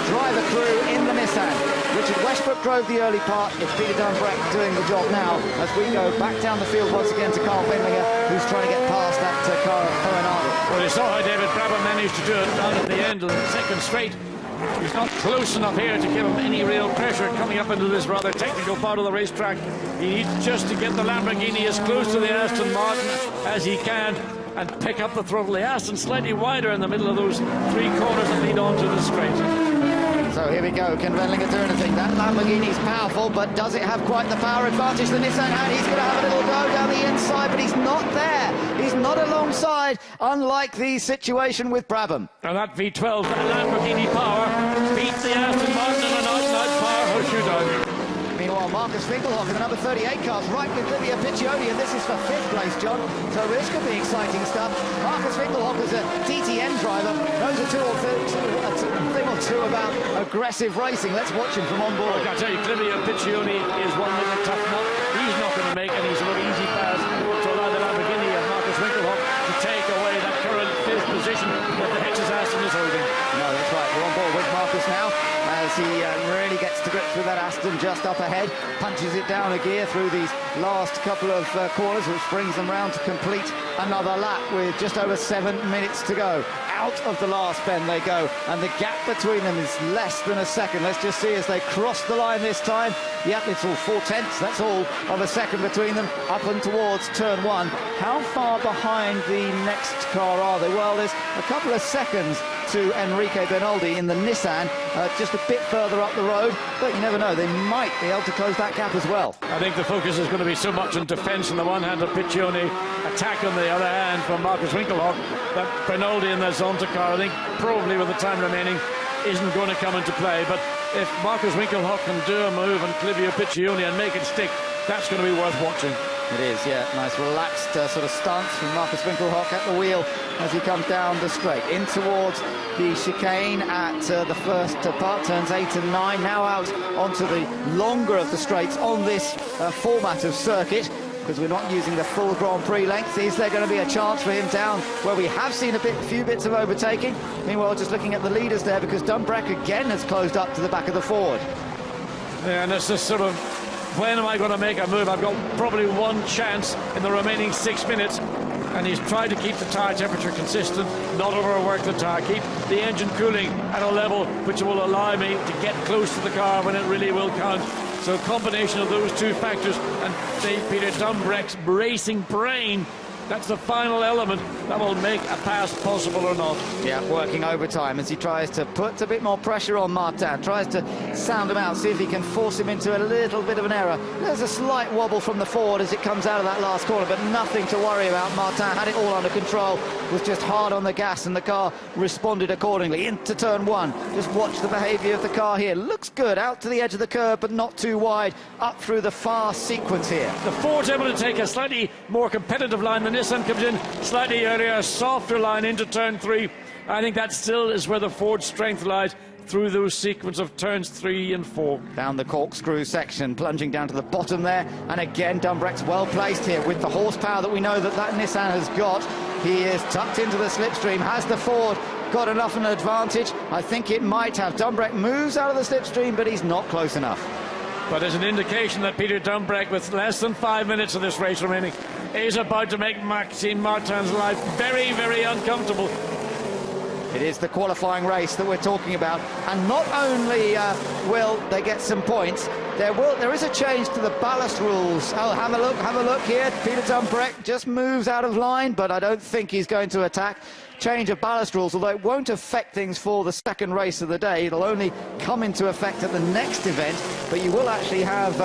driver crew in the Nissan. Richard Westbrook drove the early part. It's Peter Dunbrack doing the job now as we go back down the field once again to Carl Bendlinger, who's trying to get past that car of Hohenadel. Well, you saw how David Brabham managed to do it down at the end of the second straight. He's not close enough here to give him any real pressure coming up into this rather technical part of the racetrack. He needs just to get the Lamborghini as close to the Aston Martin as he can and pick up the throttle. The Aston slightly wider in the middle of those 3 corners that lead onto the straight. So here we go. Can Bendlinger do anything? That Lamborghini's powerful, but does it have quite the power advantage? The Nissan, and he's going to have a little go down the inside, but he's not there. He's not alongside, unlike the situation with Brabham. And that V12 Lamborghini power beat the Aston Martin in an out-and-out powerhouse shootout. Meanwhile, Marcus Winkelhock in the number 38 cars, right with Clivia Piccioni, and this is for 5th place, John. So this could be exciting stuff. Marcus Winkelhock is a DTM driver, knows a thing or two about aggressive racing. Let's watch him from on board. Look, I tell you, Clivia Piccioni is one little tough nut. He's not going to make any sort of easy pass to allow the Lamborghini of Marcus Winkelhock to take away that current 5th position. just now as he really gets to grips with that Aston just up ahead, punches it down a gear through these last couple of corners, which brings them round to complete another lap with just over 7 minutes to go. Out of the last bend they go, and the gap between them is less than a second. Let's just see as they cross the line this time. Yep, it's all 4/10, that's all of a second between them, up and towards turn 1. How far behind the next car are they? Well, there's a couple of seconds to Enrique Bernoldi in the Nissan, just a bit further up the road, but you never know, they might be able to close that gap as well. I think the focus is going to be so much on defence on the one hand of Piccioni, attack on the other hand from Marcus Winkelhock, that Bernoldi in the Zonta car, I think probably with the time remaining, isn't going to come into play. But if Marcus Winkelhock can do a move on Clivio Piccioni and make it stick, that's going to be worth watching. It is, yeah. Nice relaxed sort of stance from Marcus Winkelhock at the wheel as he comes down the straight. In towards the chicane at the first part, turns 8 and 9. Now out onto the longer of the straights on this format of circuit, because we're not using the full Grand Prix length. Is there going to be a chance for him down where we have seen a few bits of overtaking? Meanwhile, just looking at the leaders there, because Dumbreck again has closed up to the back of the Ford. Yeah, and it's just sort of, when am I going to make a move? I've got probably one chance in the remaining 6 minutes, and he's tried to keep the tyre temperature consistent, not overwork the tyre, keep the engine cooling at a level which will allow me to get close to the car when it really will count. So a combination of those two factors, and Peter Dumbreck's racing brain, that's the final element that will make a pass possible or not. Yeah, working overtime as he tries to put a bit more pressure on Martin, tries to sound him out, see if he can force him into a little bit of an error. There's a slight wobble from the Ford as it comes out of that last corner, but nothing to worry about. Martin had it all under control, was just hard on the gas, and the car responded accordingly. Into turn 1, just watch the behaviour of the car here. Looks good, out to the edge of the curb, but not too wide, up through the far sequence here. The Ford's able to take a slightly more competitive line than Nissan comes in slightly earlier, a softer line into turn 3. I think that still is where the Ford's strength lies, through those sequence of turns 3 and 4. Down the corkscrew section, plunging down to the bottom there, and again Dumbreck's well placed here with the horsepower that we know that Nissan has got. He is tucked into the slipstream. Has the Ford got enough of an advantage? I think it might have. Dumbreck moves out of the slipstream, but he's not close enough. But there's an indication that Peter Dumbreck, with less than 5 minutes of this race remaining, is about to make Maxime Martin's life very, very uncomfortable. It is the qualifying race that we're talking about, and not only will they get some points, there is a change to the ballast rules. Oh, have a look here. Peter Dumbreck just moves out of line, but I don't think he's going to attack. Change of ballast rules, although it won't affect things for the second race of the day. It'll only come into effect at the next event, but you will actually have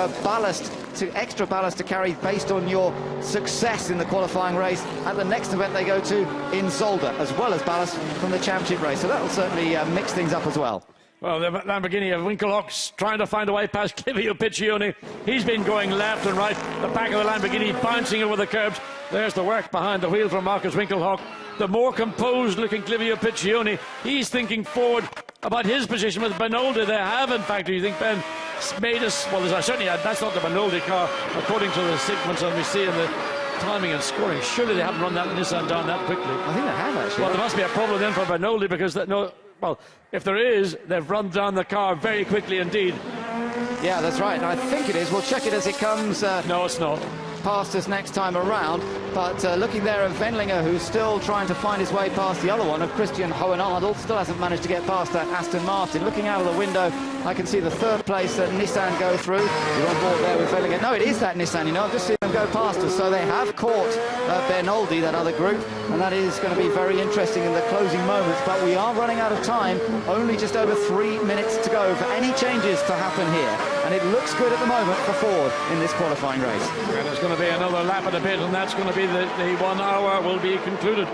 extra ballast to carry based on your success in the qualifying race at the next event they go to in Zolder, as well as ballast from the championship race. So that will certainly mix things up as well. Well, the Lamborghini of Winkelhock's trying to find a way past Clivio Piccioni. He's been going left and right. The back of the Lamborghini bouncing over the curbs. There's the work behind the wheel from Marcus Winkelhock. The more composed-looking Clivio Piccioni, he's thinking forward about his position with Bernoldi. They have, in fact, do you think Ben made us... Well, certainly that's not the Bernoldi car, according to the sequence that we see in the timing and scoring. Surely they haven't run that Nissan down that quickly. I think they have, actually. Well, there must be a problem then for Bernoldi, because well, if there is, they've run down the car very quickly indeed. Yeah, that's right. I think it is. We'll check it as it comes. No, it's not. Past us next time around, but looking there at Wendlinger, who's still trying to find his way past the other one of Christian Hohenadel, still hasn't managed to get past that Aston Martin. Looking out of the window, I can see the third place that Nissan go through. You're on board there with Wendlinger. No, it is that Nissan, you know, I've just seen them go past us, so they have caught Bernoldi, that other group, and that is going to be very interesting in the closing moments, but we are running out of time, only just over 3 minutes to go for any changes to happen here, and it looks good at the moment for Ford in this qualifying race. And there's going to be another lap and a bit, and that's going to be the 1 hour will be concluded.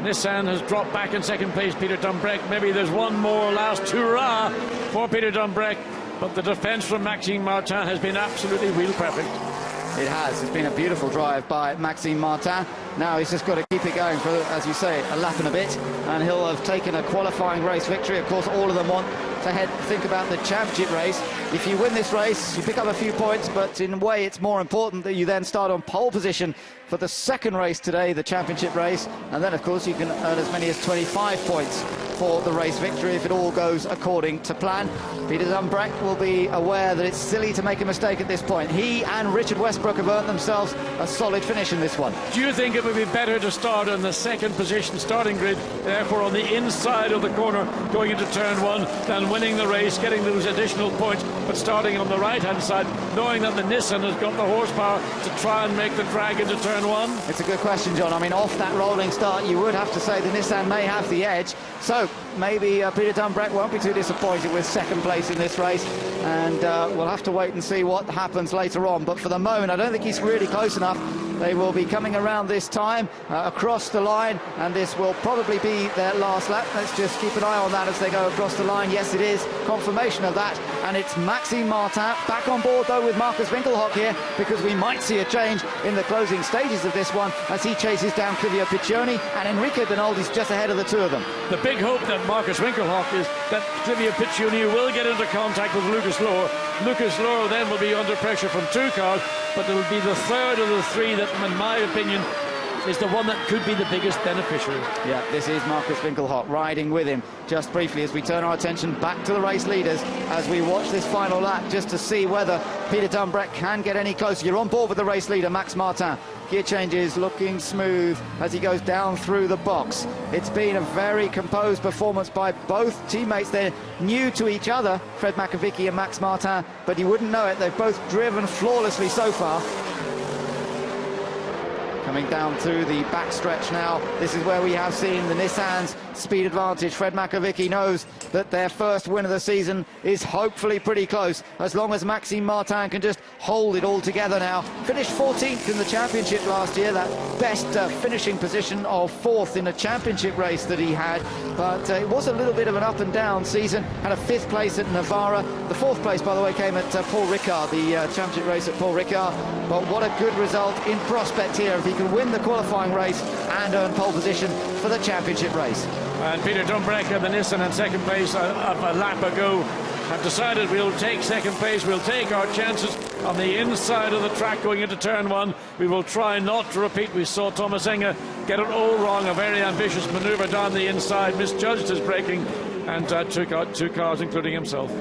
Nissan has dropped back in second place, Peter Dumbreck. Maybe there's one more last hurrah for Peter Dumbreck, but the defence from Maxime Martin has been absolutely wheel perfect. It has. It's been a beautiful drive by Maxime Martin. Now he's just got to keep it going for, as you say, a lap and a bit, and he'll have taken a qualifying race victory. Of course, all of them want to think about the championship race. If you win this race, you pick up a few points, but in a way it's more important that you then start on pole position for the second race today, the championship race, and then of course you can earn as many as 25 points for the race victory if it all goes according to plan. Peter Dumbreck will be aware that it's silly to make a mistake at this point. He and Richard Westbrook have earned themselves a solid finish in this one. Do you think it would be better to start in the second position starting grid, therefore on the inside of the corner going into turn one, than winning the race, getting those additional points, but starting on the right-hand side, knowing that the Nissan has got the horsepower to try and make the drag into turn one? It's a good question, John. I mean, off that rolling start, you would have to say the Nissan may have the edge. So maybe Peter Dumbreck won't be too disappointed with second place in this race, and we'll have to wait and see what happens later on. But for the moment, I don't think he's really close enough. They will be coming around this time across the line, and this will probably be their last lap. Let's just keep an eye on that as they go across the line. Yes, it is confirmation of that, and it's Maxime Martin back on board though with Marcus Winkelhock here, because we might see a change in the closing stages of this one as he chases down Clivio Piccioni, and Enrique Benoldi's just ahead of the two of them. The big hope that Marcus Winkelhock is that Clivio Piccioni will get into contact with Lucas Lohr. Lucas Lohr then will be under pressure from two cars, but it will be the third of the three that, in my opinion, is the one that could be the biggest beneficiary. Yeah, this is Marcus Winkelhock riding with him. Just briefly, as we turn our attention back to the race leaders, as we watch this final lap, just to see whether Peter Dumbreck can get any closer. You're on board with the race leader, Max Martin. Gear changes, looking smooth as he goes down through the box. It's been a very composed performance by both teammates. They're new to each other, Fred Makovicky and Max Martin, but you wouldn't know it. They've both driven flawlessly so far. Coming down through the backstretch now, this is where we have seen the Nissan's speed advantage. Fred Makovicky knows that their first win of the season is hopefully pretty close, as long as Maxime Martin can just hold it all together now. Finished 14th in the championship last year, that best finishing position of 4th in a championship race that he had, but it was a little bit of an up and down season. Had a 5th place at Navarra. The 4th place, by the way, came at Paul Ricard, the championship race at Paul Ricard. But what a good result in prospect here if he can win the qualifying race and earn pole position for the championship race. And Peter Dumbreck and the Nissan in second place of a lap ago have decided we'll take second place, we'll take our chances on the inside of the track going into turn one. We will try not to repeat. We saw Thomas Enger get it all wrong, a very ambitious manoeuvre down the inside, misjudged his braking, and took out two cars, including himself.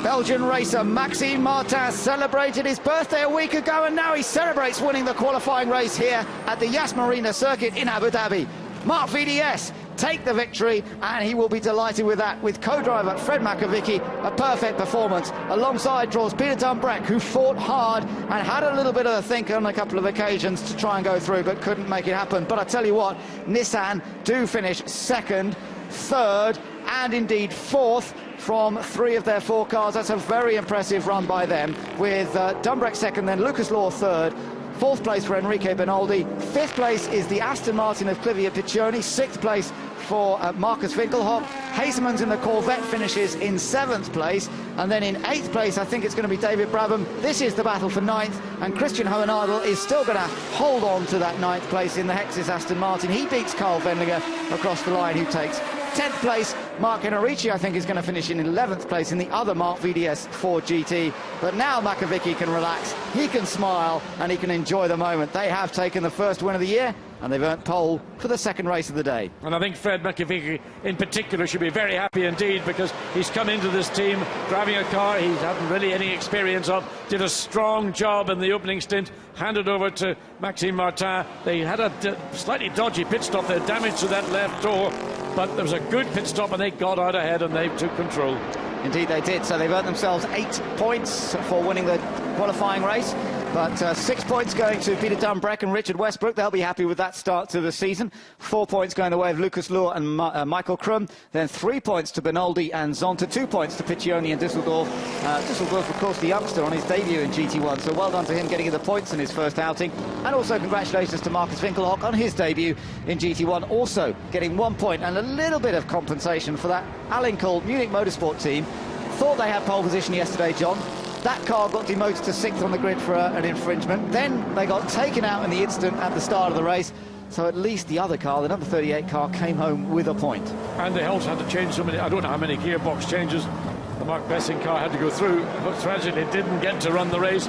Belgian racer Maxime Martin celebrated his birthday a week ago, and now he celebrates winning the qualifying race here at the Yas Marina circuit in Abu Dhabi. Marc VDS take the victory, and he will be delighted with that, with co-driver Fred Makovicky. A perfect performance. Alongside draws Peter Dumbreck, who fought hard and had a little bit of a think on a couple of occasions to try and go through, but couldn't make it happen. But I tell you what, Nissan do finish second, third, and indeed 4th from 3 of their 4 cars. That's a very impressive run by them, with Dumbreck second, then Lucas Lohr third. 4th place for Enrique Benoldi. 5th place is the Aston Martin of Clivio Piccioni. 6th place for Marcus Winkelhock. Hasemans in the Corvette finishes in 7th place, and then in 8th place I think it's going to be David Brabham. This is the battle for 9th, and Christian Hohenadel is still going to hold on to that 9th place in the Hexis Aston Martin. He beats Carl Wendlinger across the line, who takes 10th place. Mark Enrici, I think, is going to finish in 11th place in the other Mark VDS Ford GT. But now Makovicky can relax, he can smile, and he can enjoy the moment. They have taken the first win of the year, and they've earned pole for the second race of the day. And I think Fred Makovicky in particular should be very happy indeed, because he's come into this team driving a car he hadn't really any experience of, did a strong job in the opening stint, handed over to Maxime Martin. They had a slightly dodgy pit stop there, damage to that left door, but there was a good pit stop and they got out ahead and they took control. Indeed they did. So they've earned themselves 8 points for winning the qualifying race, but 6 points going to Peter Dumbreck and Richard Westbrook. They'll be happy with that start to the season. 4 points going the way of Lucas Lohr and Michael Krum. Then 3 points to Benoldi and Zonta. 2 points to Piccioni and Düsseldorf. Düsseldorf, of course, the youngster on his debut in GT1, so well done to him getting the points in his first outing. And also congratulations to Marcus Winkelhock on his debut in GT1, also getting 1 point and a little bit of compensation for that Allen-Cole Munich Motorsport team. Thought they had pole position yesterday, John. That car got demoted to 6th on the grid for an infringement. Then they got taken out in the instant at the start of the race. So at least the other car, the number 38 car, came home with a point. And they also had to change so many, I don't know how many gearbox changes the Mark Bessing car had to go through, but tragically didn't get to run the race.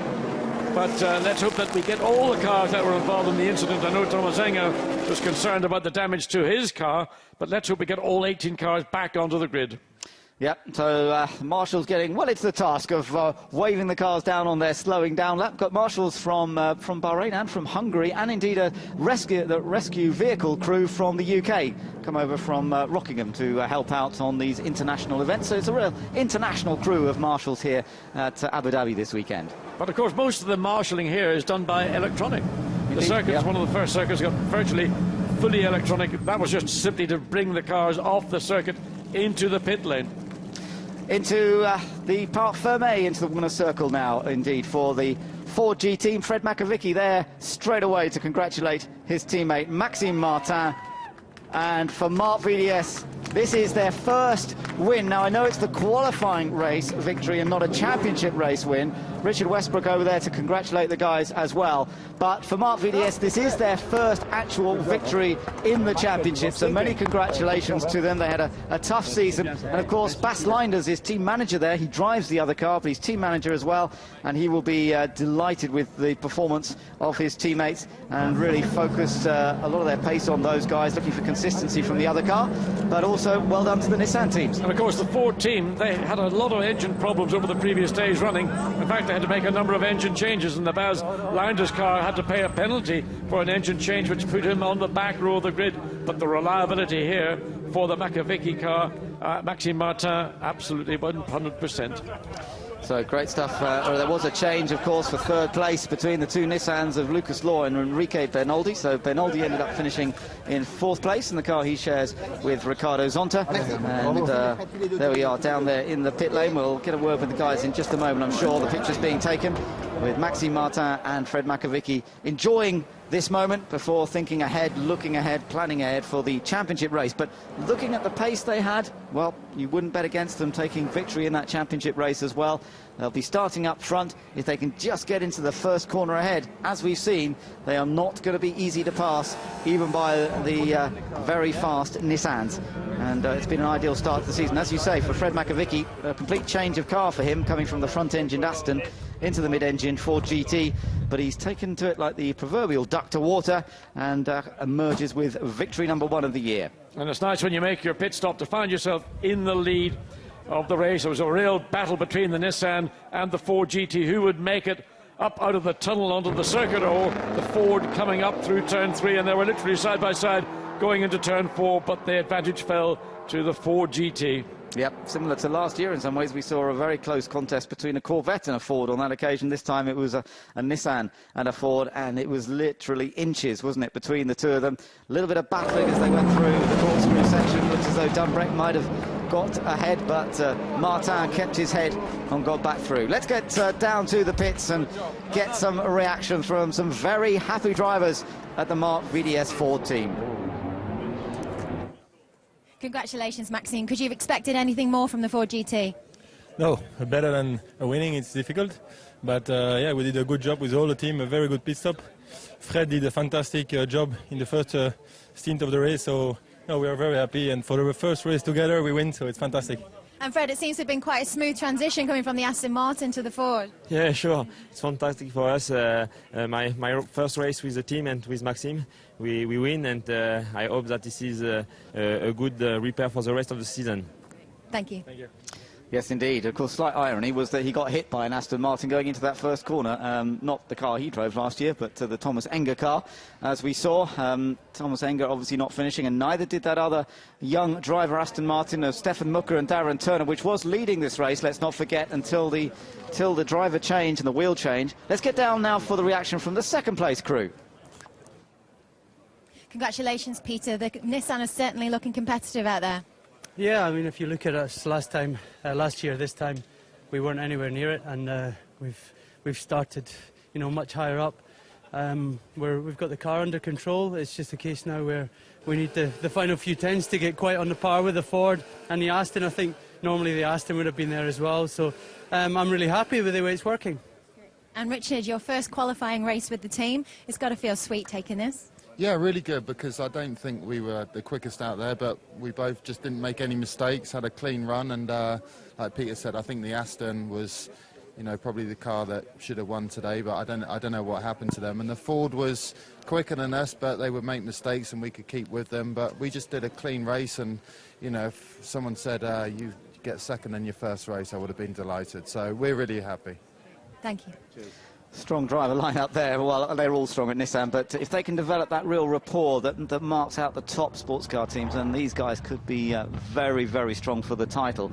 But let's hope that we get all the cars that were involved in the incident. I know Thomas Enger was concerned about the damage to his car, but let's hope we get all 18 cars back onto the grid. Yep, so Marshall's getting well into the task of waving the cars down on their slowing down lap. Got Marshals from Bahrain and from Hungary, and indeed the rescue vehicle crew from the UK come over from Rockingham to help out on these international events. So it's a real international crew of Marshals here at Abu Dhabi this weekend. But of course, most of the marshalling here is done by electronic. The circuit is one of the first circuits got virtually fully electronic. That was just simply to bring the cars off the circuit into the pit lane. Into the Parc Fermé, into the winner's circle now, indeed, for the Ford G team. Fred Makovicky there straight away to congratulate his teammate Maxime Martin. And for Marc VDS, this is their first win. Now, I know it's the qualifying race victory and not a championship race win. Richard Westbrook over there to congratulate the guys as well. But for Marc VDS, this is their first actual victory in the championship. So many congratulations to them. They had a tough season. And of course, Bas Leinders, his team manager there, he drives the other car, but he's team manager as well. And he will be delighted with the performance of his teammates and really focused a lot of their pace on those guys, looking for consistency from the other car. But also, well done to the Nissan teams. And of course, the Ford team, they had a lot of engine problems over the previous days running. In fact, they had to make a number of engine changes, and the Bas Leinders car had to pay a penalty for an engine change, which put him on the back row of the grid. But the reliability here for the Makovicky car, Maxime Martin, absolutely 100%. So great stuff. There was a change, of course, for third place between the two Nissans of Lucas Law and Enrique Bernoldi. So Bernoldi ended up finishing in fourth place in the car he shares with Ricardo Zonta. And there we are down there in the pit lane. We'll get a word with the guys in just a moment, I'm sure. The picture's being taken with Maxime Martin and Fred Makovicky enjoying this moment before thinking ahead, looking ahead, planning ahead for the championship race. But looking at the pace they had, well, you wouldn't bet against them taking victory in that championship race as well. They'll be starting up front. If they can just get into the first corner ahead, as we've seen, they are not going to be easy to pass, even by the very fast Nissans. And it's been an ideal start to the season. As you say, for Fred Makovicky, a complete change of car for him, coming from the front-engined Aston into the mid-engine Ford GT, but he's taken to it like the proverbial duck to water and emerges with victory #1 of the year. And it's nice when you make your pit stop to find yourself in the lead of the race. It was a real battle between the Nissan and the Ford GT, who would make it up out of the tunnel onto the circuit, or the Ford coming up through turn 3, and they were literally side by side going into turn 4, but the advantage fell to the Ford GT. Yep, similar to last year in some ways. We saw a very close contest between a Corvette and a Ford on that occasion. This time it was a Nissan and a Ford, and it was literally inches, wasn't it, between the two of them. A little bit of battling as they went through the corkscrew section. Looks as though Dunbreck might have got ahead, but Martin kept his head and got back through. Let's get down to the pits and get some reaction from some very happy drivers at the Marc VDS Ford team. Congratulations, Maxime. Could you have expected anything more from the Ford GT? No, better than winning. It's difficult, but yeah, we did a good job with all the team. A very good pit stop. Fred did a fantastic job in the first stint of the race, so no, we are very happy. And for the first race together, we win, so it's fantastic. And Fred, it seems to have been quite a smooth transition coming from the Aston Martin to the Ford. Yeah, sure. It's fantastic for us. My first race with the team and with Maxime, we win, and I hope that this is a good repair for the rest of the season. Thank you. Thank you. Yes, indeed. Of course, slight irony was that he got hit by an Aston Martin going into that first corner. Not the car he drove last year, but the Thomas Enger car, as we saw. Thomas Enger obviously not finishing, and neither did that other young driver, Aston Martin, of Stefan Mucker and Darren Turner, which was leading this race, let's not forget, until the driver change and the wheel change. Let's get down now for the reaction from the second place crew. Congratulations, Peter. The Nissan is certainly looking competitive out there. Yeah, I mean, if you look at us last year, this time, we weren't anywhere near it, and we've started, you know, much higher up. We've got the car under control. It's just a case now where we need the final few tens to get quite on the par with the Ford and the Aston. I think normally the Aston would have been there as well, so I'm really happy with the way it's working. And Richard, your first qualifying race with the team, it's got to feel sweet taking this. Yeah, really good, because I don't think we were the quickest out there, but we both just didn't make any mistakes, had a clean run, and like Peter said, I think the Aston was you know, probably the car that should have won today, but I don't know what happened to them. And the Ford was quicker than us, but they would make mistakes and we could keep with them. But we just did a clean race, and, you know, if someone said you get second in your first race, I would have been delighted. So we're really happy. Thank you. Cheers. Strong driver lineup there. Well, they're all strong at Nissan, but if they can develop that real rapport that marks out the top sports car teams, then these guys could be very, very strong for the title.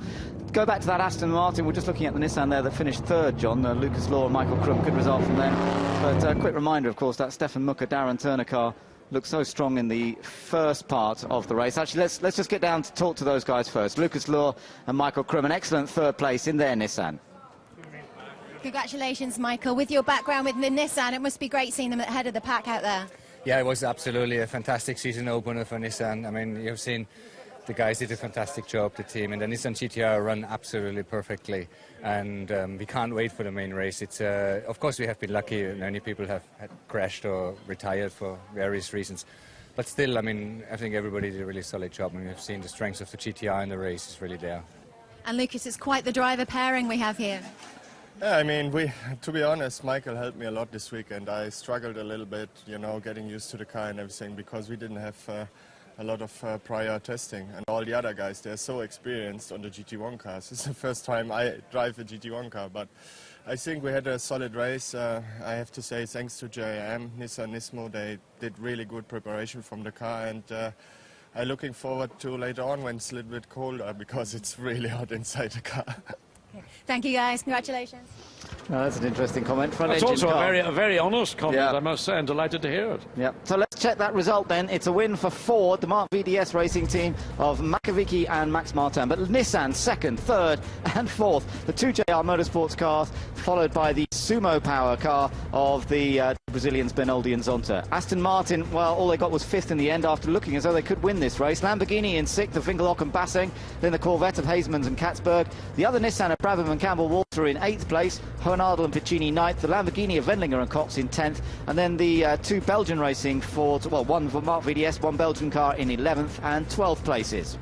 Go back to that Aston Martin. We're just looking at the Nissan there that finished third, John. Lucas Law and Michael Crum. Good result from them. But quick reminder, of course, that Stefan Mucker, Darren Turner car looked so strong in the first part of the race. Actually, let's just get down to talk to those guys first. Lucas Law and Michael Crum, an excellent third place in their Nissan. Congratulations, Michael. With your background with the Nissan, it must be great seeing them at the head of the pack out there. Yeah, it was absolutely a fantastic season opener for Nissan. I mean, you've seen the guys did a fantastic job, the team, and the Nissan GT-R run absolutely perfectly. And we can't wait for the main race. It's of course, we have been lucky. Many people have crashed or retired for various reasons. But still, I mean, I think everybody did a really solid job. And we've seen the strength of the GT-R in the race is really there. And Lucas, it's quite the driver pairing we have here. Yeah, I mean, to be honest, Michael helped me a lot this week, and I struggled a little bit, you know, getting used to the car and everything, because we didn't have a lot of prior testing. And all the other guys, they're so experienced on the GT1 cars. It's the first time I drive a GT1 car, but I think we had a solid race. I have to say, thanks to JM, Nissan, Nismo, they did really good preparation from the car, and I'm looking forward to later on when it's a little bit colder, because it's really hot inside the car. Thank you, guys. Congratulations. Oh, that's an interesting comment. That's also a very honest comment, I must say. I'm delighted to hear it. Yeah. So let's check that result then. It's a win for Ford, the Mark VDS racing team of Makavicki and Max Martin. But Nissan second, third and fourth. The two JR Motorsports cars, followed by the Sumo Power car of the Brazilians Benoldi and Zonta. Aston Martin, well, all they got was fifth in the end after looking as though they could win this race. Lamborghini in sixth of Winkelhock and Basseng. Then the Corvette of Hasemans and Katzberg. The other Nissan of Brabham and Campbell-Walter in eighth place. Hohenadel and Piccini ninth. The Lamborghini of Wendlinger and Cox in 10th. And then the two Belgian racing Fords, well, one for Mark VDS, one Belgian car in 11th and 12th places.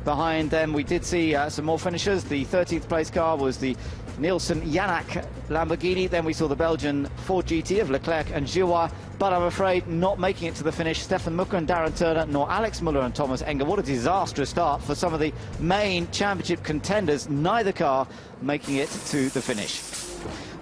Behind them we did see some more finishers. The 13th place car was the Nielsen Yanak Lamborghini. Then we saw the Belgian Ford GT of Leclerc and Gillois, but I'm afraid not making it to the finish. Stefan Mucker and Darren Turner, nor Alex Muller and Thomas Enger. What a disastrous start for some of the main championship contenders. Neither car making it to the finish.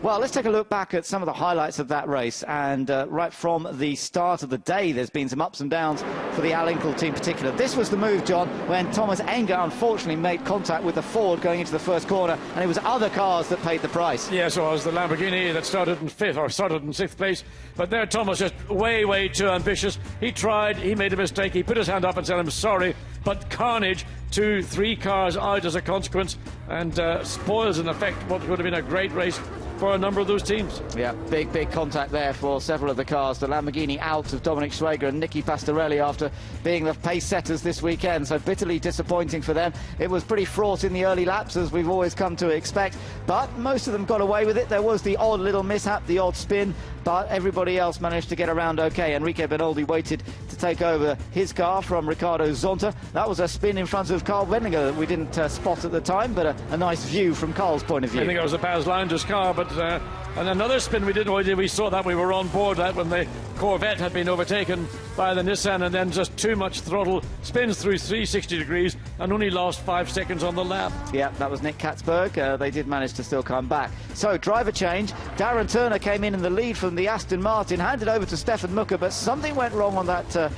Well, let's take a look back at some of the highlights of that race. And right from the start of the day, there's been some ups and downs for the Al Inkle team in particular. This was the move, John, when Thomas Enger unfortunately made contact with the Ford going into the first corner, and it was other cars that paid the price. Yeah, so it was the Lamborghini that started in fifth, or started in sixth place. But there, Thomas just way too ambitious. He tried, he made a mistake, he put his hand up and said, "I'm sorry," but carnage. 2-3 cars out as a consequence, and spoils in effect what would have been a great race for a number of those teams. Yeah, big contact there for several of the cars. The Lamborghini out of Dominic Schwager and Nicky Pastorelli after being the pace setters this weekend, so bitterly disappointing for them. It was pretty fraught in the early laps, as we've always come to expect, but most of them got away with it. There was the odd little mishap, the odd spin, but everybody else managed to get around okay. Enrique Benoldi waited to take over his car from Ricardo Zonta. That was a spin in front of Carl Wendlinger that we didn't spot at the time, but a nice view from Carl's point of view. I think it was a Baz Lounger's car, but and another spin we didn't. We saw that, we were on board that when the Corvette had been overtaken by the Nissan, and then just too much throttle, spins through 360 degrees and only lost 5 seconds on the lap. Yeah, that was Nick Katzberg. They did manage to still come back. So driver change. Darren Turner came in the lead from the Aston Martin, handed over to Stefan Mucker, but something went wrong on that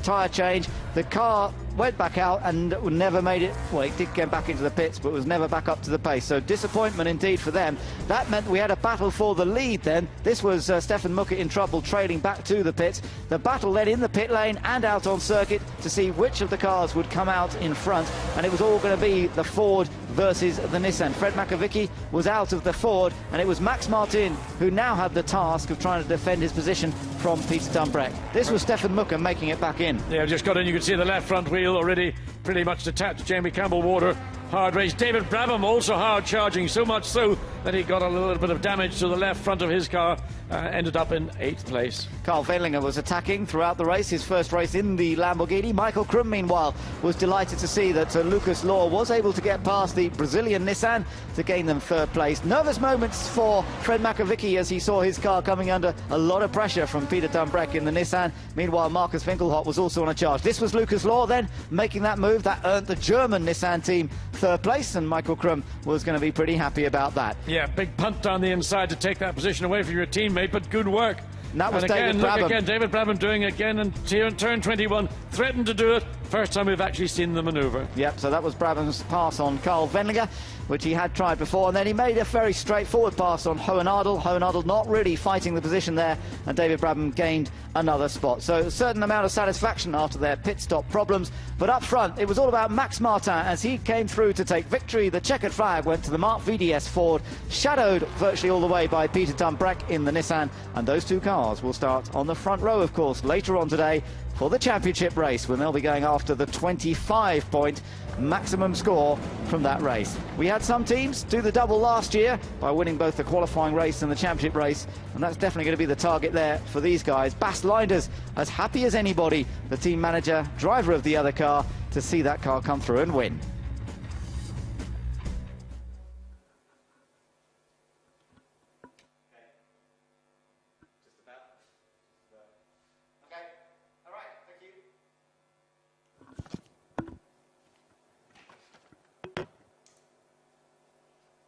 tyre change. The car went back out and never made it. Well, it did get back into the pits, but was never back up to the pace. So disappointment indeed for them. That meant we had a battle for the lead then. This was Stefan Mucker in trouble, trailing back to the pits. The battle led in the pit lane and out on circuit to see which of the cars would come out in front, and it was all going to be the Ford versus the Nissan. Fred Makavicki was out of the Ford, and it was Max Martin who now had the task of trying to defend his position from Peter Dumbreck. This was Stefan Mucker making it back in. Yeah, just got in. You could see the left front wheel already pretty much detached. Jamie Campbell-Water hard race. David Brabham also hard charging, so much so that he got a little bit of damage to the left front of his car, ended up in 8th place. Karl Wendlinger was attacking throughout the race, his first race in the Lamborghini. Michael Krum, meanwhile, was delighted to see that Lucas Law was able to get past the Brazilian Nissan to gain them 3rd place. Nervous moments for Fred Makovicky as he saw his car coming under a lot of pressure from Peter Dumbreck in the Nissan. Meanwhile, Marcus Winkelhock was also on a charge. This was Lucas Law then making that move. That earned the German Nissan team 3rd place, and Michael Krum was going to be pretty happy about that. Yeah, big punt down the inside to take that position away from your teammate, but good work. And that was David Brabham. Look again, David Brabham doing it again, and turn 21, threatened to do it. First time we've actually seen the manoeuvre. Yep, so that was Brabham's pass on Karl Wendlinger, which he had tried before, and then he made a very straightforward pass on Hohenadel. Hohenadel not really fighting the position there, and David Brabham gained another spot. So a certain amount of satisfaction after their pit stop problems. But up front, it was all about Max Martin as he came through to take victory. The checkered flag went to the Mark VDS Ford, shadowed virtually all the way by Peter Dumbreck in the Nissan, and those two cars will start on the front row, of course, later on today for the championship race, when they'll be going after the 25-point maximum score from that race. We had some teams do the double last year by winning both the qualifying race and the championship race, and that's definitely going to be the target there for these guys. Bas Leinders as happy as anybody, the team manager, driver of the other car, to see that car come through and win.